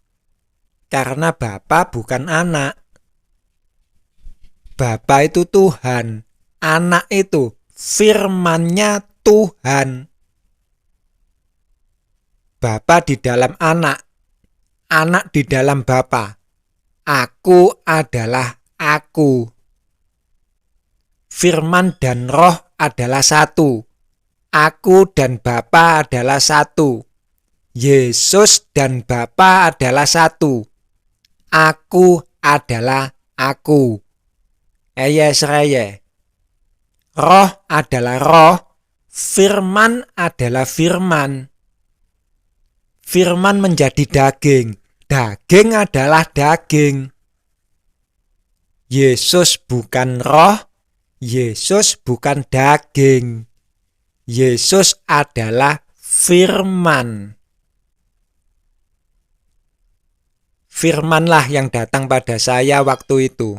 Karena Bapa bukan anak. Bapa itu Tuhan. Anak itu firman-Nya Tuhan. Bapa di dalam anak, anak di dalam Bapa. Aku adalah aku. Firman dan roh adalah satu. Aku dan Bapa adalah satu. Yesus dan Bapa adalah satu. Aku adalah aku. Sereye. Roh adalah roh. Firman adalah firman. Firman menjadi daging. Daging adalah daging. Yesus bukan roh. Yesus bukan daging. Yesus adalah firman. Firmanlah yang datang pada saya waktu itu.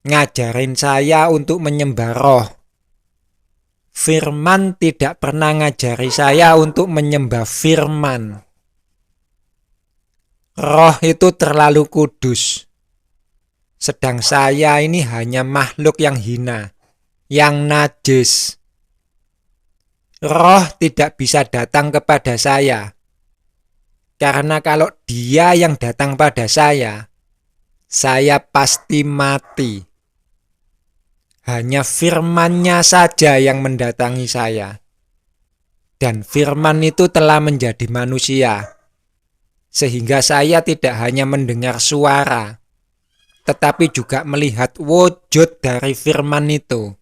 Ngajarin saya untuk menyembah roh. Firman tidak pernah ngajari saya untuk menyembah firman. Roh itu terlalu kudus. Sedang saya ini hanya makhluk yang hina, yang najis. Roh tidak bisa datang kepada saya. Karena kalau dia yang datang pada saya pasti mati. Hanya firman-Nya saja yang mendatangi saya. Dan firman itu telah menjadi manusia. Sehingga saya tidak hanya mendengar suara, tetapi juga melihat wujud dari firman itu.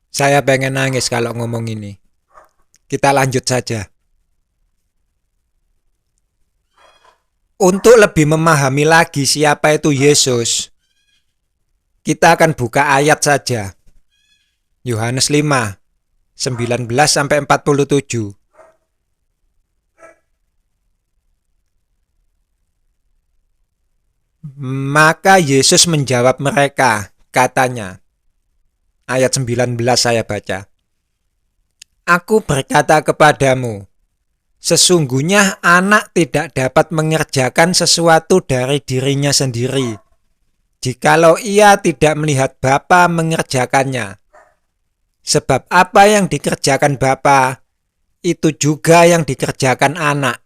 Saya pengen nangis kalau ngomong ini. Kita lanjut saja. Untuk lebih memahami lagi siapa itu Yesus, kita akan buka ayat saja. Yohanes 5, 19-47. Maka Yesus menjawab mereka, katanya. Ayat 19 saya baca. Aku berkata kepadamu, sesungguhnya anak tidak dapat mengerjakan sesuatu dari dirinya sendiri, jikalau ia tidak melihat Bapa mengerjakannya. Sebab apa yang dikerjakan Bapa, itu juga yang dikerjakan anak.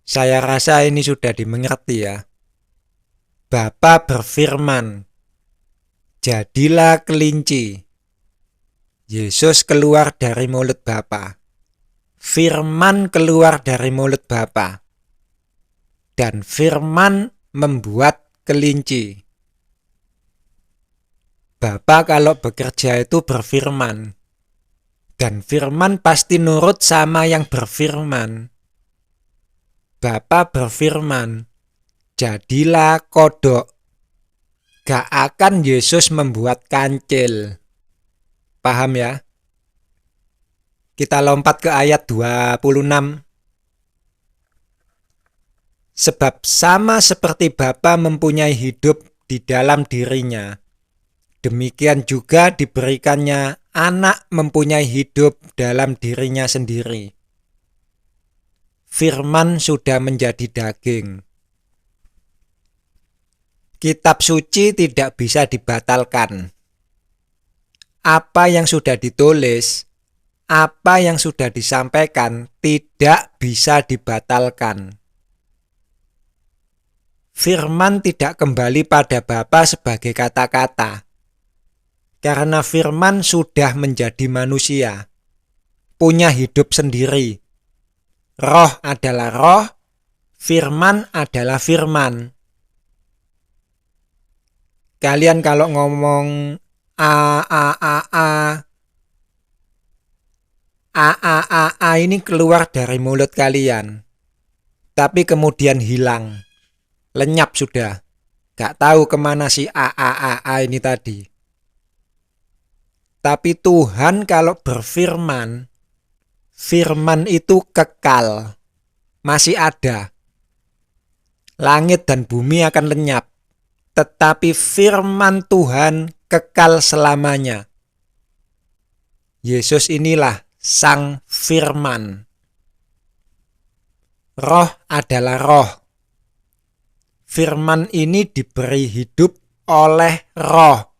Saya rasa ini sudah dimengerti ya. Bapa berfirman, jadilah kelinci. Yesus keluar dari mulut Bapa. Firman keluar dari mulut Bapa. Dan firman membuat kelinci. Bapa kalau bekerja itu berfirman. Dan firman pasti nurut sama yang berfirman. Bapa berfirman, jadilah kodok. Gak akan Yesus membuat kancil. Paham ya? Kita lompat ke ayat 26. Sebab sama seperti Bapa mempunyai hidup di dalam dirinya, demikian juga diberikannya anak mempunyai hidup dalam dirinya sendiri. Firman sudah menjadi daging. Kitab suci tidak bisa dibatalkan. Apa yang sudah ditulis, apa yang sudah disampaikan tidak bisa dibatalkan. firman tidak kembali pada Bapa sebagai kata-kata. Karena firman sudah menjadi manusia, punya hidup sendiri. Roh adalah roh, firman adalah firman. Kalian kalau ngomong a ini keluar dari mulut kalian, tapi kemudian hilang, lenyap sudah. Gak tahu kemana si a ini tadi. Tapi Tuhan kalau berfirman, firman itu kekal, masih ada. Langit dan bumi akan lenyap, tetapi firman Tuhan kekal selamanya. Yesus inilah Sang Firman. Roh adalah roh. Firman ini diberi hidup oleh roh.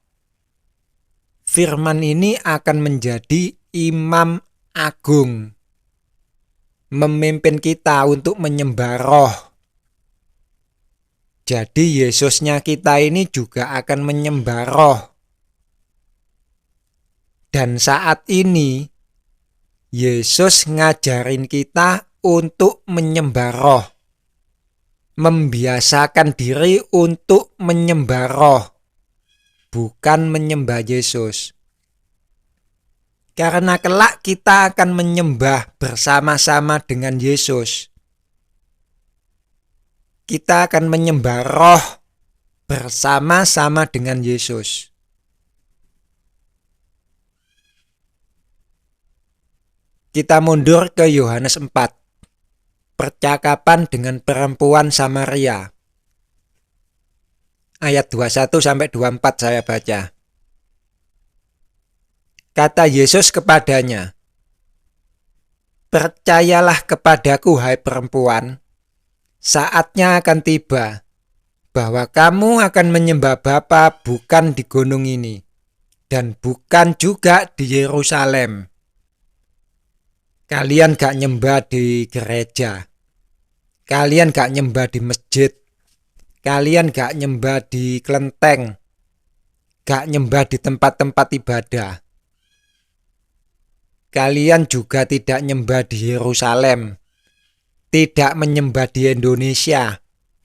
Firman ini akan menjadi imam agung, memimpin kita untuk menyembah roh. Jadi Yesusnya kita ini juga akan menyembah roh. Dan saat ini Yesus ngajarin kita untuk menyembah roh, membiasakan diri untuk menyembah roh, bukan menyembah Yesus. Karena kelak kita akan menyembah bersama-sama dengan Yesus. Kita akan menyembah roh bersama-sama dengan Yesus. Kita mundur ke Yohanes 4. Percakapan dengan perempuan Samaria. Ayat 21-24 saya baca. Kata Yesus kepadanya, "Percayalah kepadaku, hai perempuan, saatnya akan tiba bahwa kamu akan menyembah Bapa bukan di gunung ini, dan bukan juga di Yerusalem. Kalian gak nyembah di gereja, kalian gak nyembah di masjid, kalian gak nyembah di kelenteng, gak nyembah di tempat-tempat ibadah. Kalian juga tidak nyembah di Yerusalem, tidak menyembah di Indonesia,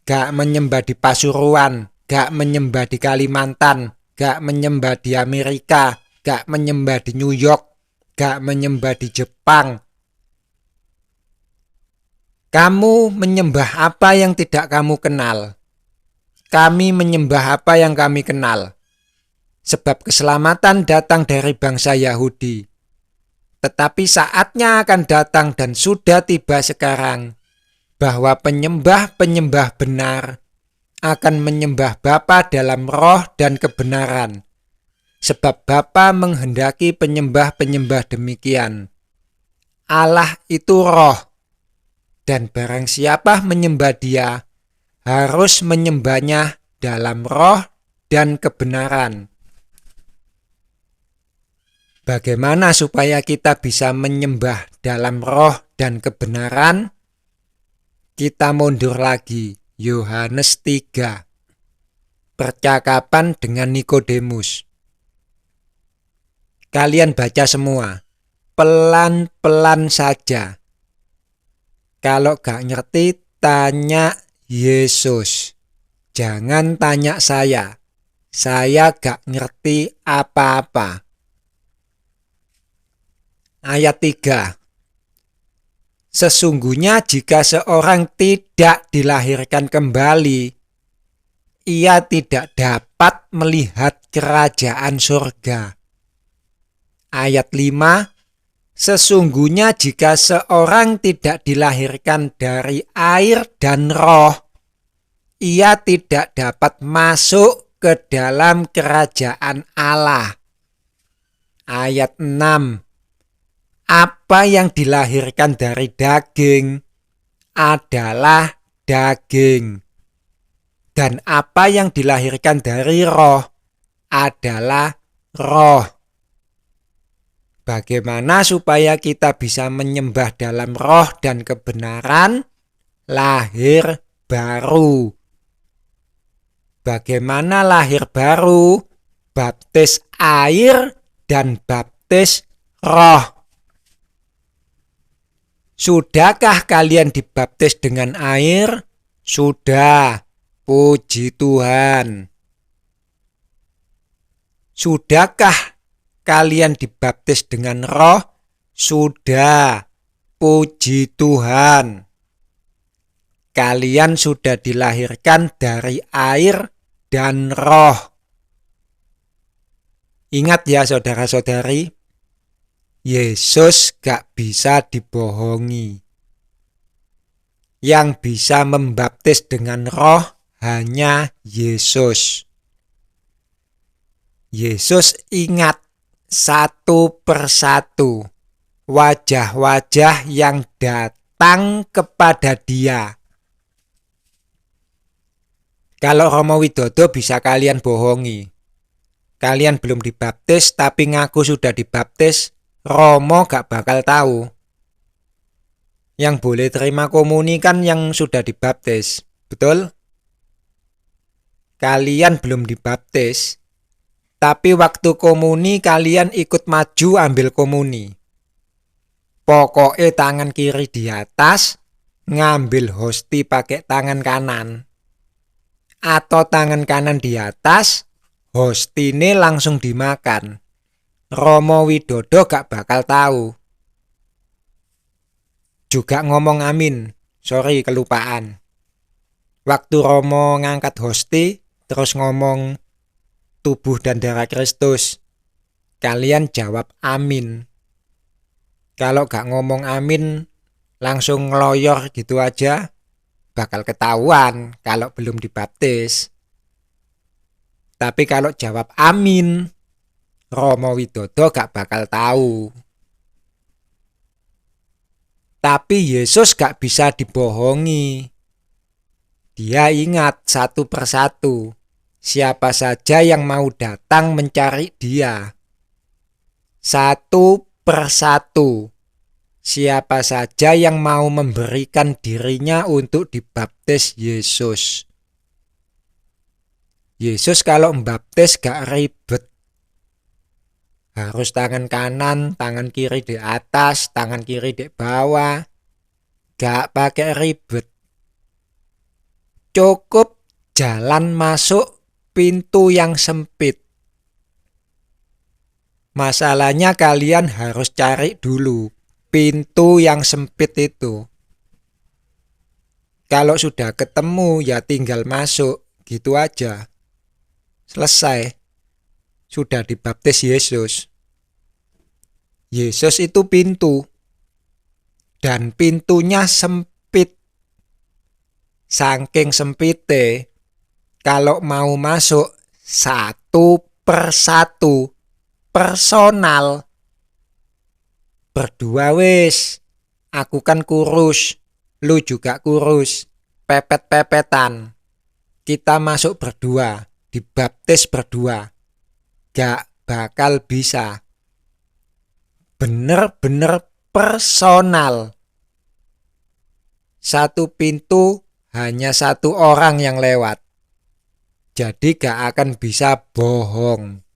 gak menyembah di Pasuruan, gak menyembah di Kalimantan, gak menyembah di Amerika, gak menyembah di New York, gak menyembah di Jepang. Kamu menyembah apa yang tidak kamu kenal. Kami menyembah apa yang kami kenal. Sebab keselamatan datang dari bangsa Yahudi. Tetapi saatnya akan datang dan sudah tiba sekarang, bahwa penyembah-penyembah benar akan menyembah Bapa dalam roh dan kebenaran. Sebab Bapa menghendaki penyembah-penyembah demikian. Allah itu roh, dan barang siapa menyembah Dia, harus menyembahnya dalam roh dan kebenaran. Bagaimana supaya kita bisa menyembah dalam roh dan kebenaran? Kita mundur lagi, Yohanes 3. Percakapan dengan Nikodemus. Kalian baca semua, pelan-pelan saja. Kalau gak ngerti, tanya Yesus. Jangan tanya saya. Saya gak ngerti apa-apa. Ayat 3. Sesungguhnya jika seorang tidak dilahirkan kembali, ia tidak dapat melihat kerajaan surga. Ayat 5. Sesungguhnya jika seorang tidak dilahirkan dari air dan roh, ia tidak dapat masuk ke dalam kerajaan Allah. Ayat 6. Apa yang dilahirkan dari daging adalah daging, dan apa yang dilahirkan dari roh adalah roh. Bagaimana supaya kita bisa menyembah dalam roh dan kebenaran? Lahir baru. bagaimana lahir baru, baptis air, dan baptis roh. Sudahkah kalian dibaptis dengan air? Sudah, puji Tuhan. Sudahkah kalian dibaptis dengan roh? Sudah, puji Tuhan. Kalian sudah dilahirkan dari air dan roh. Ingat ya saudara-saudari, Yesus gak bisa dibohongi. Yang bisa membaptis dengan roh hanya Yesus. Yesus ingat satu persatu wajah-wajah yang datang kepada Dia. Kalau Romo Widodo bisa kalian bohongi. Kalian belum dibaptis tapi ngaku sudah dibaptis, Romo gak bakal tahu. Yang boleh terima komuni kan yang sudah dibaptis, betul? Kalian belum dibaptis, tapi waktu komuni kalian ikut maju ambil komuni. Pokoknya tangan kiri di atas, ngambil hosti pakai tangan kanan. Atau tangan kanan di atas, hostine langsung dimakan. Romo Widodo gak bakal tahu. Juga ngomong amin, sorry kelupaan. Waktu Romo ngangkat hosti, terus ngomong tubuh dan darah Kristus, kalian jawab amin. Kalau gak ngomong amin, langsung ngeloyor gitu aja, bakal ketahuan kalau belum dibaptis. Tapi kalau jawab amin, Romo Widodo gak bakal tahu. Tapi Yesus gak bisa dibohongi. Dia ingat satu persatu siapa saja yang mau datang mencari Dia. Satu persatu siapa saja yang mau memberikan dirinya untuk dibaptis Yesus. Yesus kalau membaptis gak ribet. Harus tangan kanan, tangan kiri di atas, tangan kiri di bawah. Gak pakai ribet. Cukup jalan masuk pintu yang sempit. Masalahnya kalian harus cari dulu pintu yang sempit itu. Kalau sudah ketemu ya tinggal masuk, gitu aja. Selesai. Sudah dibaptis Yesus. Yesus itu pintu. Dan pintunya sempit. Saking sempite, kalau mau masuk satu persatu, personal. Berdua wis, aku kan kurus, lu juga kurus, pepet-pepetan. Kita masuk berdua, dibaptis berdua. Gak bakal bisa. Bener-bener personal. Satu pintu hanya satu orang yang lewat. Jadi gak akan bisa bohong.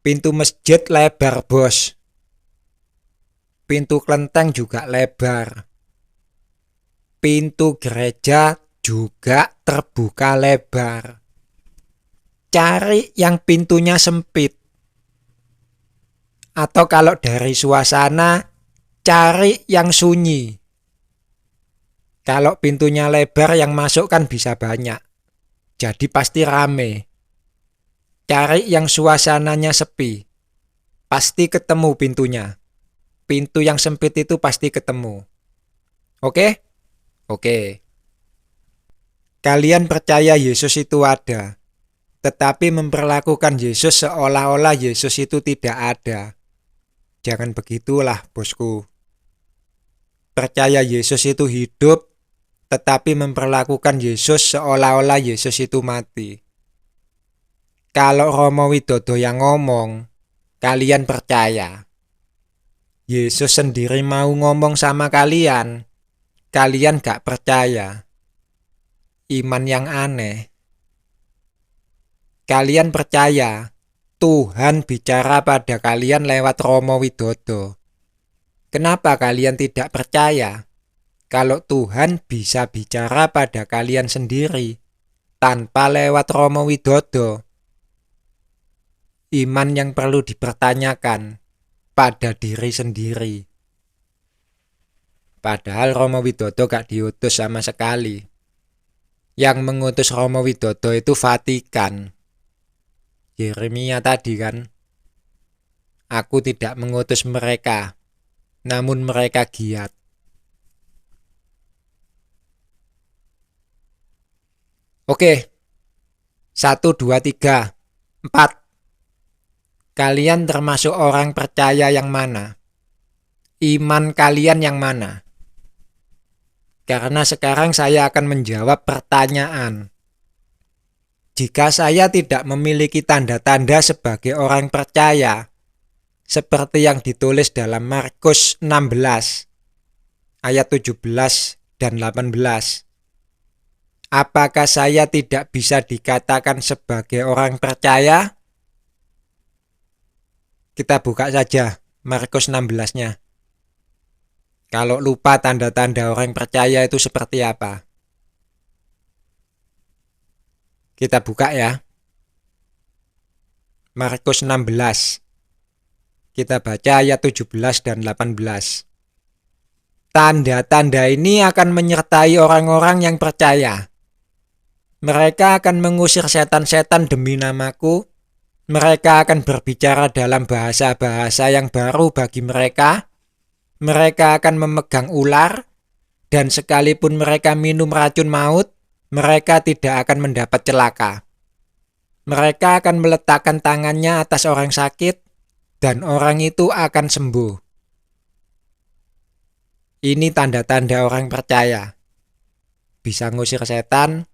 Pintu masjid lebar, bos. Pintu kelenteng juga lebar. Pintu gereja juga terbuka lebar. Cari yang pintunya sempit. Atau kalau dari suasana, cari yang sunyi. Kalau pintunya lebar yang masuk kan bisa banyak. Jadi pasti rame. Cari yang suasananya sepi. Pasti ketemu pintunya. Pintu yang sempit itu pasti ketemu. Oke? Oke. Kalian percaya Yesus itu ada. Tetapi memperlakukan Yesus seolah-olah Yesus itu tidak ada. Jangan begitulah, bosku. Percaya Yesus itu hidup, tetapi memperlakukan Yesus seolah-olah Yesus itu mati. Kalau Romo Widodo yang ngomong, kalian percaya. Yesus sendiri mau ngomong sama kalian, kalian gak percaya. iman yang aneh. Kalian percaya Tuhan bicara pada kalian lewat Romo Widodo. Kenapa kalian tidak percaya kalau Tuhan bisa bicara pada kalian sendiri tanpa lewat Romo Widodo? Iman yang perlu dipertanyakan pada diri sendiri. Padahal Romo Widodo gak diutus sama sekali. Yang mengutus Romo Widodo itu Vatikan. Yeremia tadi kan, aku tidak mengutus mereka, namun mereka giat. Oke, 1, 2, 3, 4. Kalian termasuk orang percaya yang mana? Iman kalian yang mana? Karena sekarang saya akan menjawab pertanyaan. Jika saya tidak memiliki tanda-tanda sebagai orang percaya, seperti yang ditulis dalam Markus 16, ayat 17 dan 18, apakah saya tidak bisa dikatakan sebagai orang percaya? Kita buka saja Markus 16-nya. Kalau lupa tanda-tanda orang percaya itu seperti apa? Kita buka ya. Markus 16. Kita baca ayat 17 dan 18. Tanda-tanda ini akan menyertai orang-orang yang percaya. Mereka akan mengusir setan-setan demi namaku. Mereka akan berbicara dalam bahasa-bahasa yang baru bagi mereka. Mereka akan memegang ular. Dan sekalipun mereka minum racun maut, mereka tidak akan mendapat celaka. Mereka akan meletakkan tangannya atas orang sakit, dan orang itu akan sembuh. Ini tanda-tanda orang percaya. Bisa ngusir setan,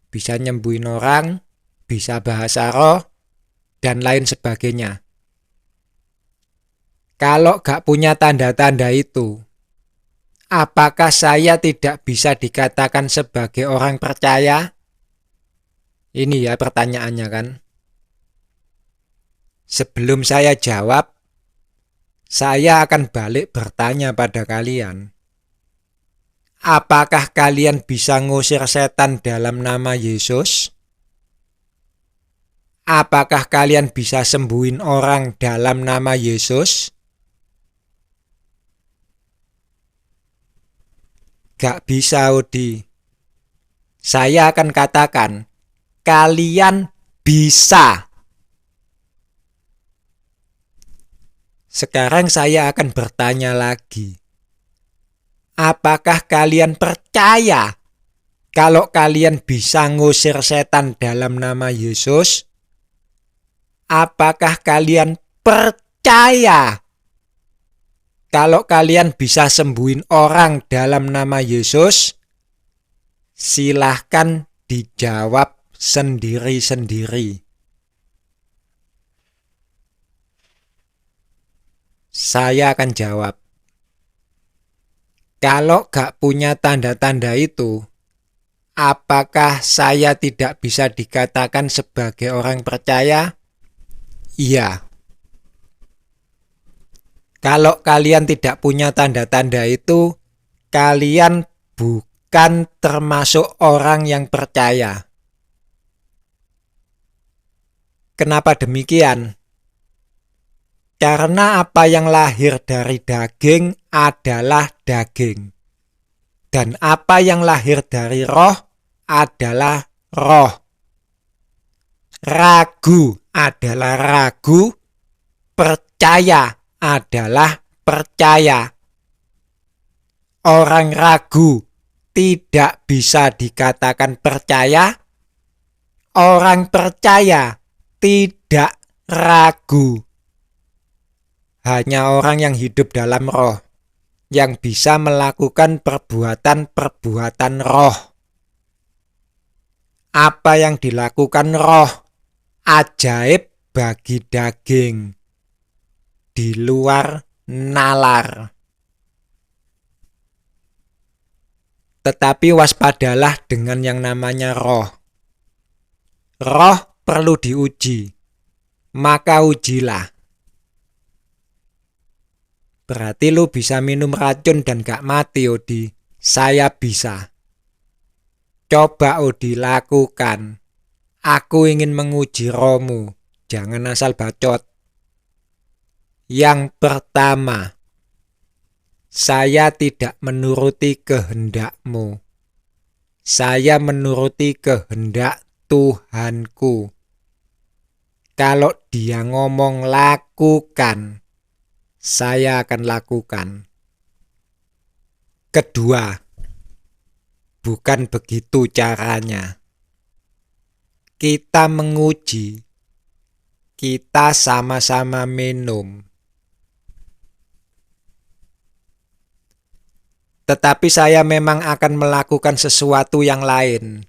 bisa nyembuhin orang, bisa bahasa roh, dan lain sebagainya. Kalau gak punya tanda-tanda itu, apakah saya tidak bisa dikatakan sebagai orang percaya? Ini ya pertanyaannya kan. Sebelum saya jawab, saya akan balik bertanya pada kalian. Apakah kalian bisa ngusir setan dalam nama Yesus? Apakah kalian bisa sembuhin orang dalam nama Yesus? Gak bisa, Odi. Saya akan katakan, kalian bisa. Sekarang saya akan bertanya lagi. Apakah kalian percaya kalau kalian bisa ngusir setan dalam nama Yesus? Apakah kalian percaya kalau kalian bisa sembuhin orang dalam nama Yesus? Silahkan dijawab sendiri-sendiri. Saya akan jawab. Kalau gak punya tanda-tanda itu, apakah saya tidak bisa dikatakan sebagai orang percaya? Iya. Kalau kalian tidak punya tanda-tanda itu, kalian bukan termasuk orang yang percaya. Kenapa demikian? Karena apa yang lahir dari daging adalah daging. Dan apa yang lahir dari roh adalah roh. Ragu adalah ragu, percaya adalah percaya. Orang ragu tidak bisa dikatakan percaya. Orang percaya tidak ragu. Hanya orang yang hidup dalam roh yang bisa melakukan perbuatan-perbuatan roh. Apa yang dilakukan roh ajaib bagi daging, di luar nalar. Tetapi waspadalah dengan yang namanya roh. Roh perlu diuji, maka ujilah. Berarti lu bisa minum racun dan gak mati, Odi. Saya bisa. Coba, Odi, lakukan. Aku ingin menguji rohmu. Jangan asal bacot. Yang pertama, saya tidak menuruti kehendakmu. Saya menuruti kehendak Tuhanku. Kalau dia ngomong lakukan, saya akan lakukan. Kedua, bukan begitu caranya. Kita menguji, kita sama-sama minum. Tetapi saya memang akan melakukan sesuatu yang lain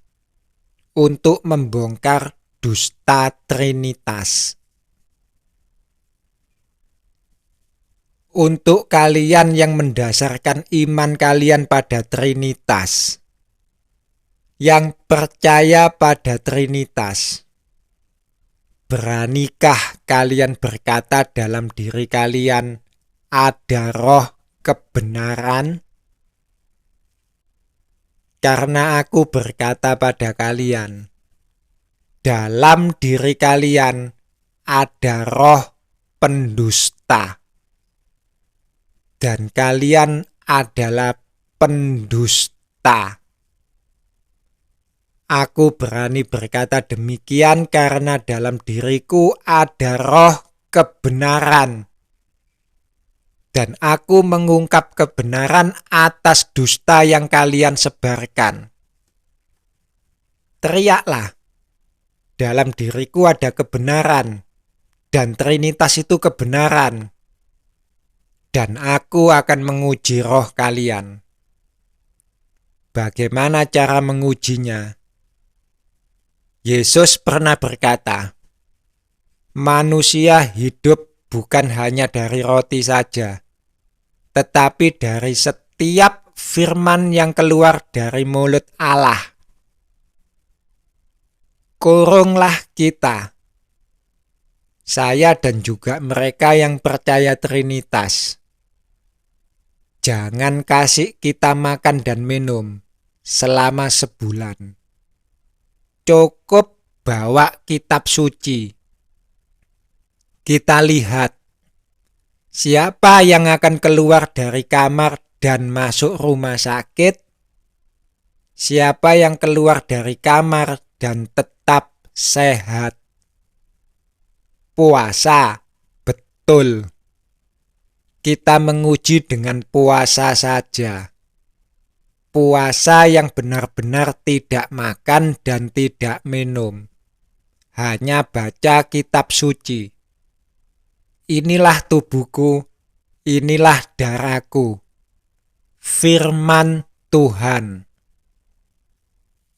untuk membongkar dusta Trinitas. Untuk kalian yang mendasarkan iman kalian pada Trinitas, yang percaya pada Trinitas, beranikah kalian berkata dalam diri kalian ada roh kebenaran? Karena aku berkata pada kalian, dalam diri kalian ada roh pendusta. Dan kalian adalah pendusta. Aku berani berkata demikian karena dalam diriku ada roh kebenaran. Dan aku mengungkap kebenaran atas dusta yang kalian sebarkan. Teriaklah, dalam diriku ada kebenaran, dan Trinitas itu kebenaran. Dan aku akan menguji roh kalian. Bagaimana cara mengujinya? Yesus pernah berkata, manusia hidup bukan hanya dari roti saja, tetapi dari setiap firman yang keluar dari mulut Allah. Kurunglah kita, saya dan juga mereka yang percaya Trinitas. Jangan kasih kita makan dan minum selama sebulan. Cukup bawa kitab suci. Kita lihat siapa yang akan keluar dari kamar dan masuk rumah sakit, siapa yang keluar dari kamar dan tetap sehat. Puasa, betul. Kita menguji dengan puasa saja. Puasa yang benar-benar tidak makan dan tidak minum. Hanya baca kitab suci. Inilah tubuhku, inilah darahku. Firman Tuhan.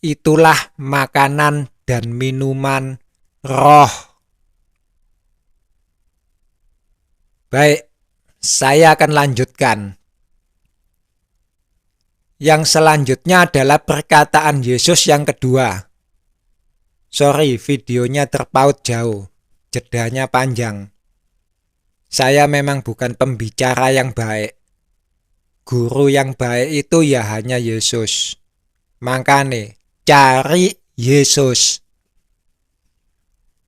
Itulah makanan dan minuman roh. Baik. Saya akan lanjutkan. Yang selanjutnya adalah perkataan Yesus yang kedua. Sorry, videonya terpaut jauh. Jedanya panjang. Saya memang bukan pembicara yang baik. Guru yang baik itu ya hanya Yesus. Makanya, cari Yesus.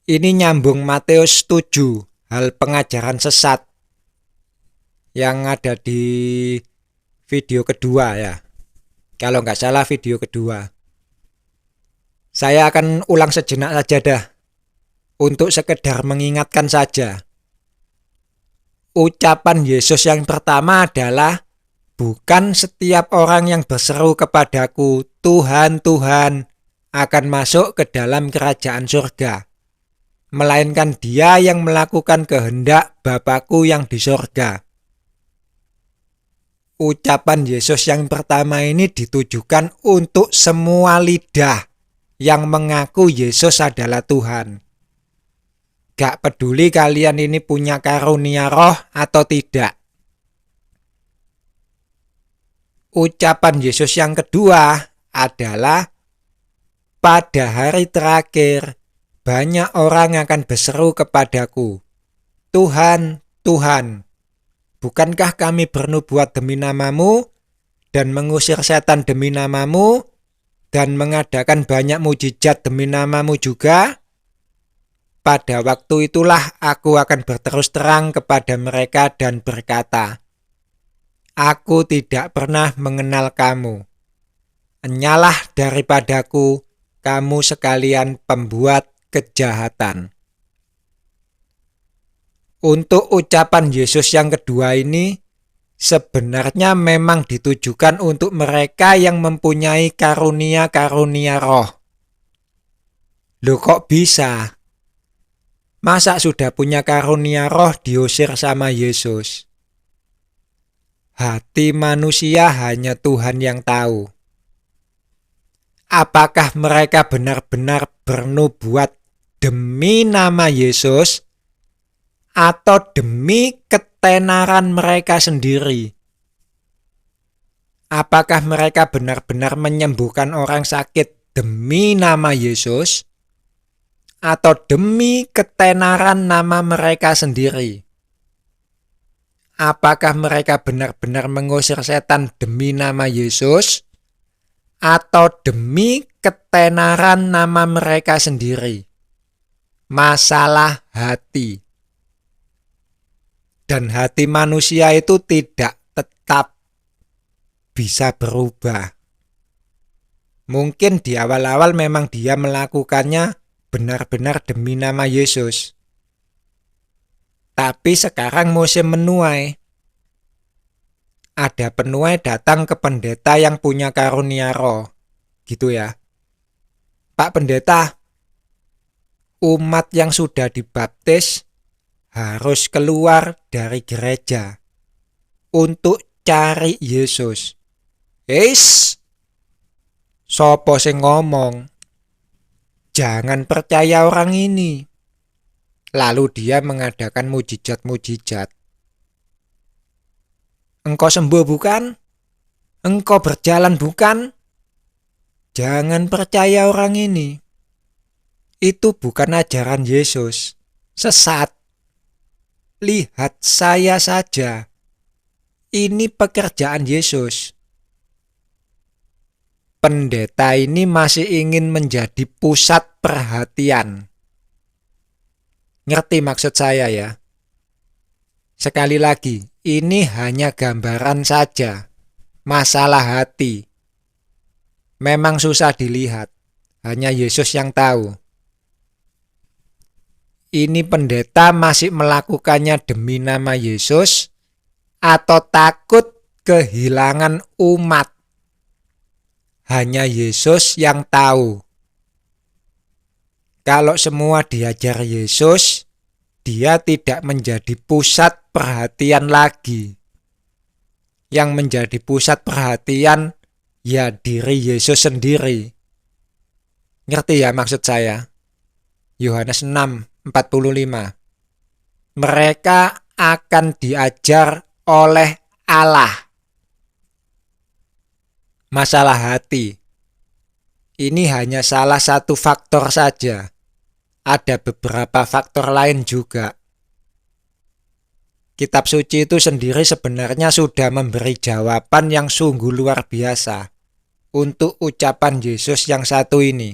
Ini nyambung Matius 7, hal pengajaran sesat. Yang ada di video kedua ya. Kalau nggak salah video kedua. Saya akan ulang sejenak saja dah. Untuk sekedar mengingatkan saja. Ucapan Yesus yang pertama adalah, bukan setiap orang yang berseru kepadaku, Tuhan, Tuhan, akan masuk ke dalam kerajaan surga. Melainkan dia yang melakukan kehendak Bapa-Ku yang di surga. Ucapan Yesus yang pertama ini ditujukan untuk semua lidah yang mengaku Yesus adalah Tuhan. Gak peduli kalian ini punya karunia roh atau tidak. Ucapan Yesus yang kedua adalah, pada hari terakhir banyak orang akan berseru kepadaku, Tuhan, Tuhan, bukankah kami bernubuat demi namamu dan mengusir setan demi namamu dan mengadakan banyak mujizat demi namamu juga? Pada waktu itulah aku akan berterus terang kepada mereka dan berkata, aku tidak pernah mengenal kamu. Enyalah daripadaku, kamu sekalian pembuat kejahatan. Untuk ucapan Yesus yang kedua ini sebenarnya memang ditujukan untuk mereka yang mempunyai karunia-karunia roh. Loh, kok bisa? Masa sudah punya karunia roh diusir sama Yesus? Hati manusia hanya Tuhan yang tahu. Apakah mereka benar-benar bernubuat demi nama Yesus atau demi ketenaran mereka sendiri? Apakah mereka benar-benar menyembuhkan orang sakit demi nama Yesus atau demi ketenaran nama mereka sendiri? Apakah mereka benar-benar mengusir setan demi nama Yesus atau demi ketenaran nama mereka sendiri? Masalah hati. Dan hati manusia itu tidak tetap bisa berubah. Mungkin di awal-awal memang dia melakukannya benar-benar demi nama Yesus. Tapi sekarang musim menuai. Ada penuai datang ke pendeta yang punya karunia roh. Gitu ya. Pak pendeta, umat yang sudah dibaptis harus keluar dari gereja untuk cari Yesus. Sopo sing ngomong? Jangan percaya orang ini. Lalu dia mengadakan mujizat-mujizat. Engkau sembuh bukan? Engkau berjalan bukan? Jangan percaya orang ini. Itu bukan ajaran Yesus. Sesat. Lihat saya saja. Ini pekerjaan Yesus. Pendeta ini masih ingin menjadi pusat perhatian. Ngerti maksud saya ya? Sekali lagi, ini hanya gambaran saja. Masalah hati. Memang susah dilihat. Hanya Yesus yang tahu. Ini pendeta masih melakukannya demi nama Yesus atau takut kehilangan umat. Hanya Yesus yang tahu. Kalau semua diajar Yesus, dia tidak menjadi pusat perhatian lagi. Yang menjadi pusat perhatian ya diri Yesus sendiri. Ngerti ya maksud saya? Yohanes 6:45. Mereka akan diajar oleh Allah. Masalah hati. Ini hanya salah satu faktor saja. Ada beberapa faktor lain juga. Kitab suci itu sendiri sebenarnya sudah memberi jawaban yang sungguh luar biasa untuk ucapan Yesus yang satu ini.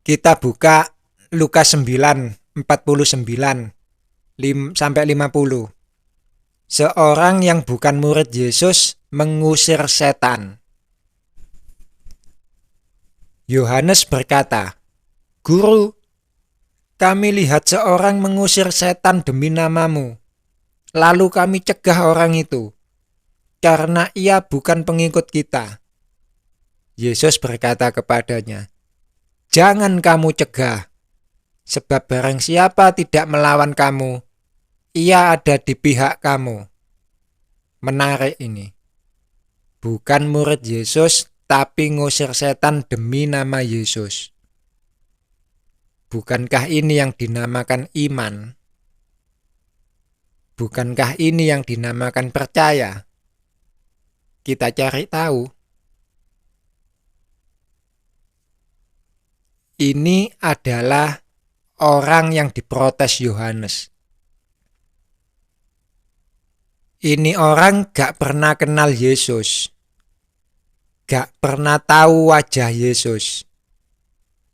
Kita buka Lukas 9:49-50. Seorang yang bukan murid Yesus mengusir setan. Yohanes berkata, Guru, kami lihat seorang mengusir setan demi namamu. Lalu kami cegah orang itu, karena ia bukan pengikut kita. Yesus berkata kepadanya, jangan kamu cegah, sebab barang siapa tidak melawan kamu, ia ada di pihak kamu. Menarik ini. Bukan murid Yesus, tapi ngusir setan demi nama Yesus. Bukankah ini yang dinamakan iman? Bukankah ini yang dinamakan percaya? Kita cari tahu. Ini adalah orang yang diprotes Yohanes. Ini orang gak pernah kenal Yesus. Gak pernah tahu wajah Yesus.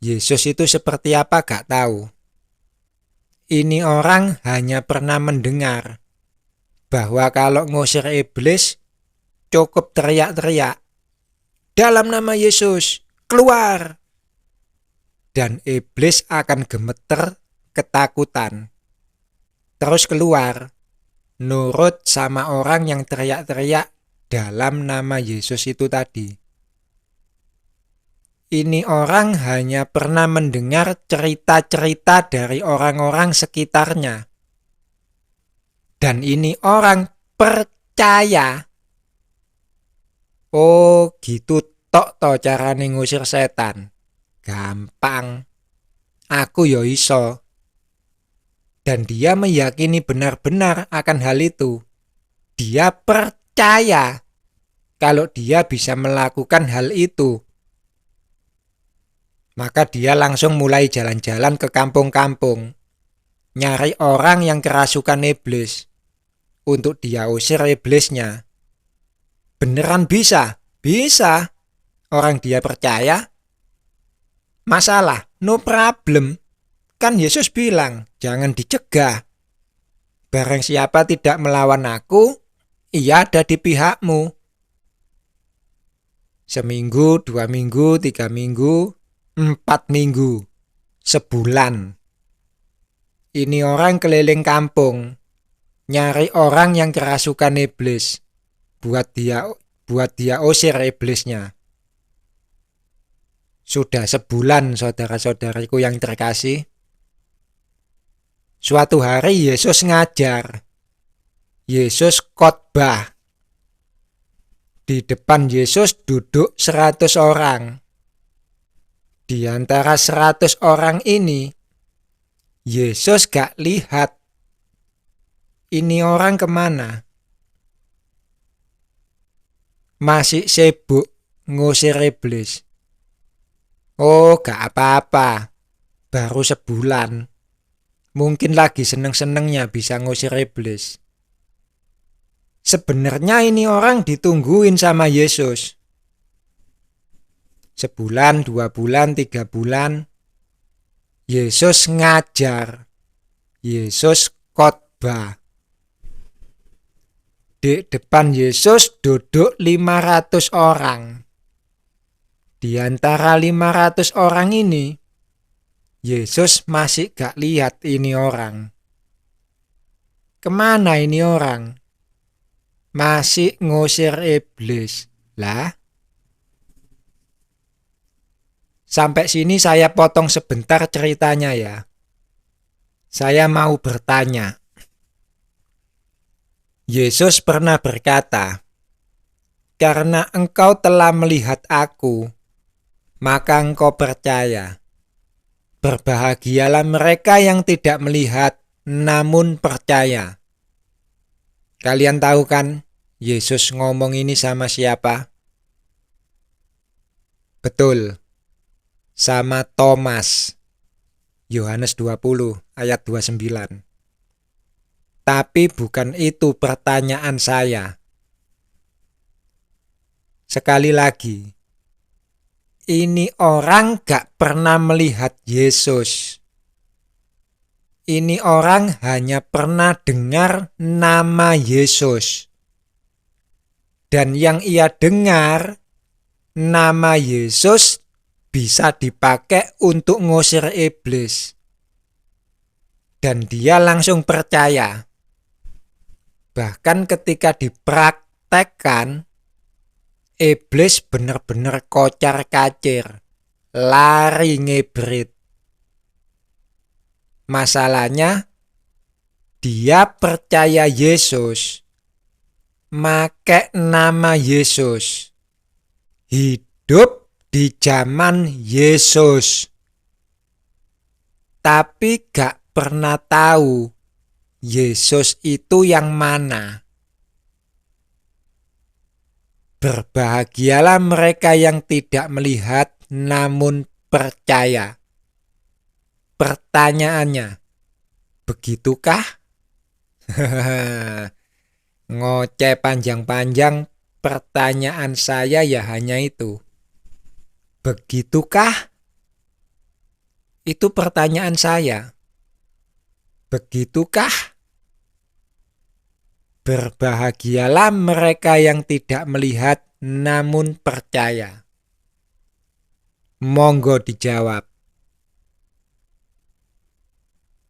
Yesus itu seperti apa gak tahu. Ini orang hanya pernah mendengar bahwa kalau ngusir iblis cukup teriak-teriak, "Dalam nama Yesus, keluar!" Dan iblis akan gemeter ketakutan. Terus keluar, nurut sama orang yang teriak-teriak dalam nama Yesus itu tadi. Ini orang hanya pernah mendengar cerita-cerita dari orang-orang sekitarnya. Dan ini orang percaya. Oh, gitu tok to carane ngusir setan. Gampang. Aku yo iso. Dan dia meyakini benar-benar akan hal itu. Dia percaya kalau dia bisa melakukan hal itu. Maka dia langsung mulai jalan-jalan ke kampung-kampung, nyari orang yang kerasukan iblis, untuk dia usir iblisnya. Beneran bisa? Bisa. Orang dia percaya. Masalah? No problem. Kan Yesus bilang, jangan dicegah. Barang siapa tidak melawan aku, ia ada di pihakmu. Seminggu, 2 minggu, 3 minggu, 4 minggu, sebulan. Ini orang keliling kampung, nyari orang yang kerasukan iblis, buat dia usir iblisnya. Sudah sebulan, saudara-saudariku yang terkasih. Suatu hari Yesus ngajar. Yesus khotbah. Di depan Yesus duduk 100 orang. Di antara 100 orang ini, Yesus gak lihat ini orang kemana. Masih sibuk ngusir iblis. Oh, gak apa-apa. Baru sebulan. Mungkin lagi seneng-senengnya bisa ngusir iblis. Sebenarnya ini orang ditungguin sama Yesus. Sebulan, 2 bulan, 3 bulan. Yesus ngajar. Yesus khotbah. Di depan Yesus duduk 500 orang. Di antara 500 orang ini, Yesus masih gak lihat ini orang. Kemana ini orang? Masih ngusir iblis. Lah? Sampai sini saya potong sebentar ceritanya ya. Saya mau bertanya. Yesus pernah berkata, "Karena engkau telah melihat aku, maka engkau percaya. Berbahagialah mereka yang tidak melihat, namun percaya." Kalian tahu kan, Yesus ngomong ini sama siapa? Betul, sama Thomas. Yohanes 20 ayat 29. Tapi bukan itu pertanyaan saya. Sekali lagi, ini orang gak pernah melihat Yesus. Ini orang hanya pernah dengar nama Yesus. Dan yang ia dengar, nama Yesus bisa dipakai untuk ngusir iblis. Dan dia langsung percaya. Bahkan ketika dipraktekkan, iblis benar-benar kocar-kacir, lari ngebrit. Masalahnya, dia percaya Yesus, make nama Yesus, hidup di zaman Yesus, tapi gak pernah tahu Yesus itu yang mana? Berbahagialah mereka yang tidak melihat namun percaya. Pertanyaannya, begitukah? Ngoceh panjang-panjang, pertanyaan saya ya hanya itu. Begitukah? Itu pertanyaan saya. Begitukah? Berbahagialah mereka yang tidak melihat namun percaya. Monggo dijawab.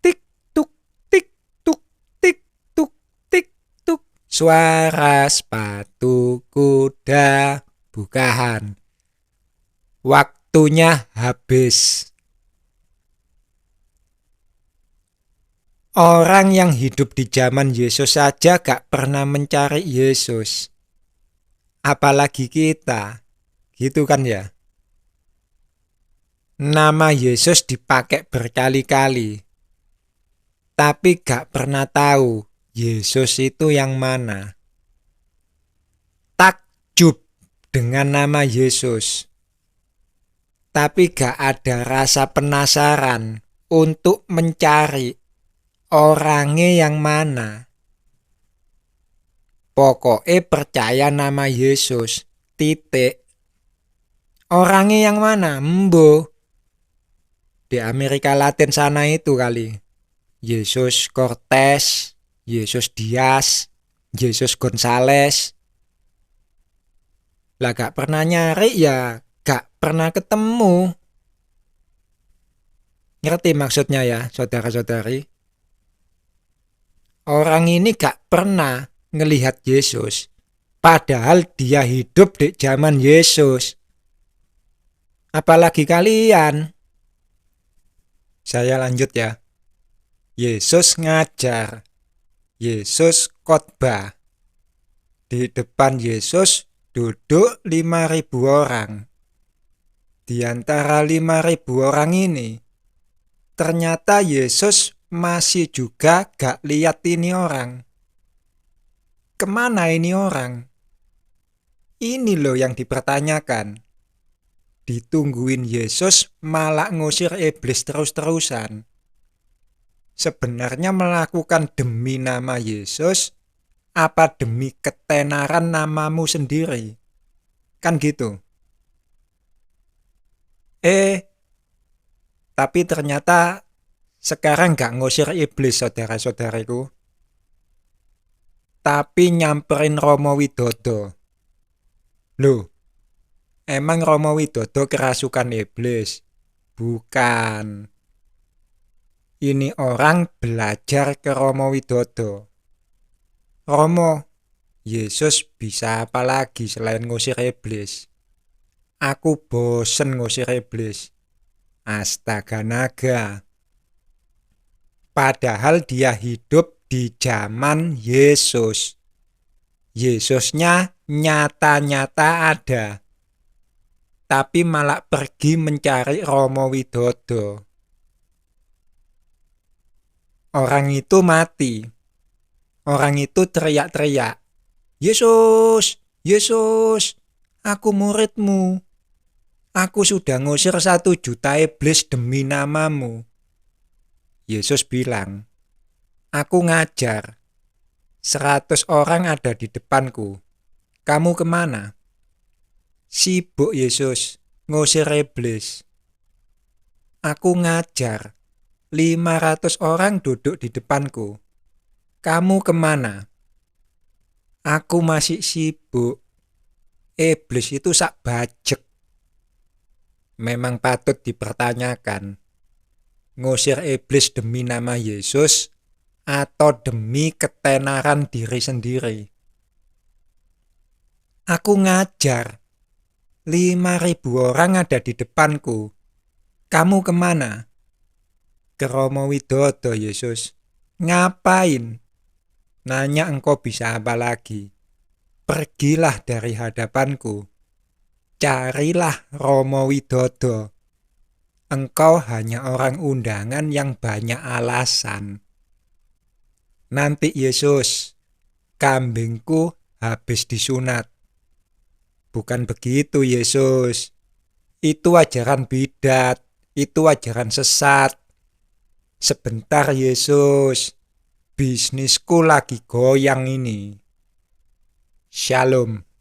Tik tuk tik tuk tik tuk tik tuk. Suara sepatu kuda bukahan. Waktunya habis. Orang yang hidup di zaman Yesus saja gak pernah mencari Yesus. Apalagi kita. Gitu kan ya? Nama Yesus dipakai berkali-kali. Tapi gak pernah tahu Yesus itu yang mana. Takjub dengan nama Yesus. Tapi gak ada rasa penasaran untuk mencari orangnya yang mana. Pokoknya percaya nama Yesus. Titik. Orangnya yang mana? Mbo. Di Amerika Latin sana itu kali. Yesus Cortez, Yesus Diaz, Yesus Gonzales. Lah gak pernah nyari ya gak pernah ketemu. Ngerti maksudnya ya saudara-saudari? Orang ini gak pernah ngelihat Yesus. Padahal dia hidup di zaman Yesus. Apalagi kalian. Saya lanjut ya. Yesus ngajar. Yesus khotbah. Di depan Yesus duduk 5.000 orang. Di antara 5.000 orang ini, ternyata Yesus masih juga gak lihat ini orang. Kemana ini orang? Ini loh yang dipertanyakan. Ditungguin Yesus malah ngusir iblis terus-terusan. Sebenarnya melakukan demi nama Yesus, apa demi ketenaran namamu sendiri? Kan gitu. Tapi ternyata sekarang gak ngusir iblis saudara-saudariku. Tapi nyamperin Romo Widodo. Loh, emang Romo Widodo kerasukan iblis? Bukan. Ini orang belajar ke Romo Widodo. Romo, Yesus bisa apa lagi selain ngusir iblis? Aku bosen ngusir iblis. Astaga naga. Padahal dia hidup di zaman Yesus. Yesusnya nyata-nyata ada. Tapi malah pergi mencari Romo Widodo. Orang itu mati. Orang itu teriak-teriak. Yesus, Yesus, aku muridmu. Aku sudah ngusir 1 juta iblis demi namamu. Yesus bilang, aku ngajar. 100 orang ada di depanku. Kamu kemana? Sibuk Yesus, ngusir iblis. Aku ngajar. 500 orang duduk di depanku. Kamu kemana? Aku masih sibuk. Iblis itu sak bajek. Memang patut dipertanyakan. Ngusir iblis demi nama Yesus atau demi ketenaran diri sendiri. Aku ngajar. 5.000 orang ada di depanku. Kamu kemana? Ke Romo Widodo, Yesus. Ngapain? Nanya engkau bisa apa lagi? Pergilah dari hadapanku. Carilah Romo Widodo. Engkau hanya orang undangan yang banyak alasan. Nanti Yesus, kambingku habis disunat. Bukan begitu Yesus. Itu ajaran bidat, itu ajaran sesat. Sebentar Yesus, bisnisku lagi goyang ini. Shalom.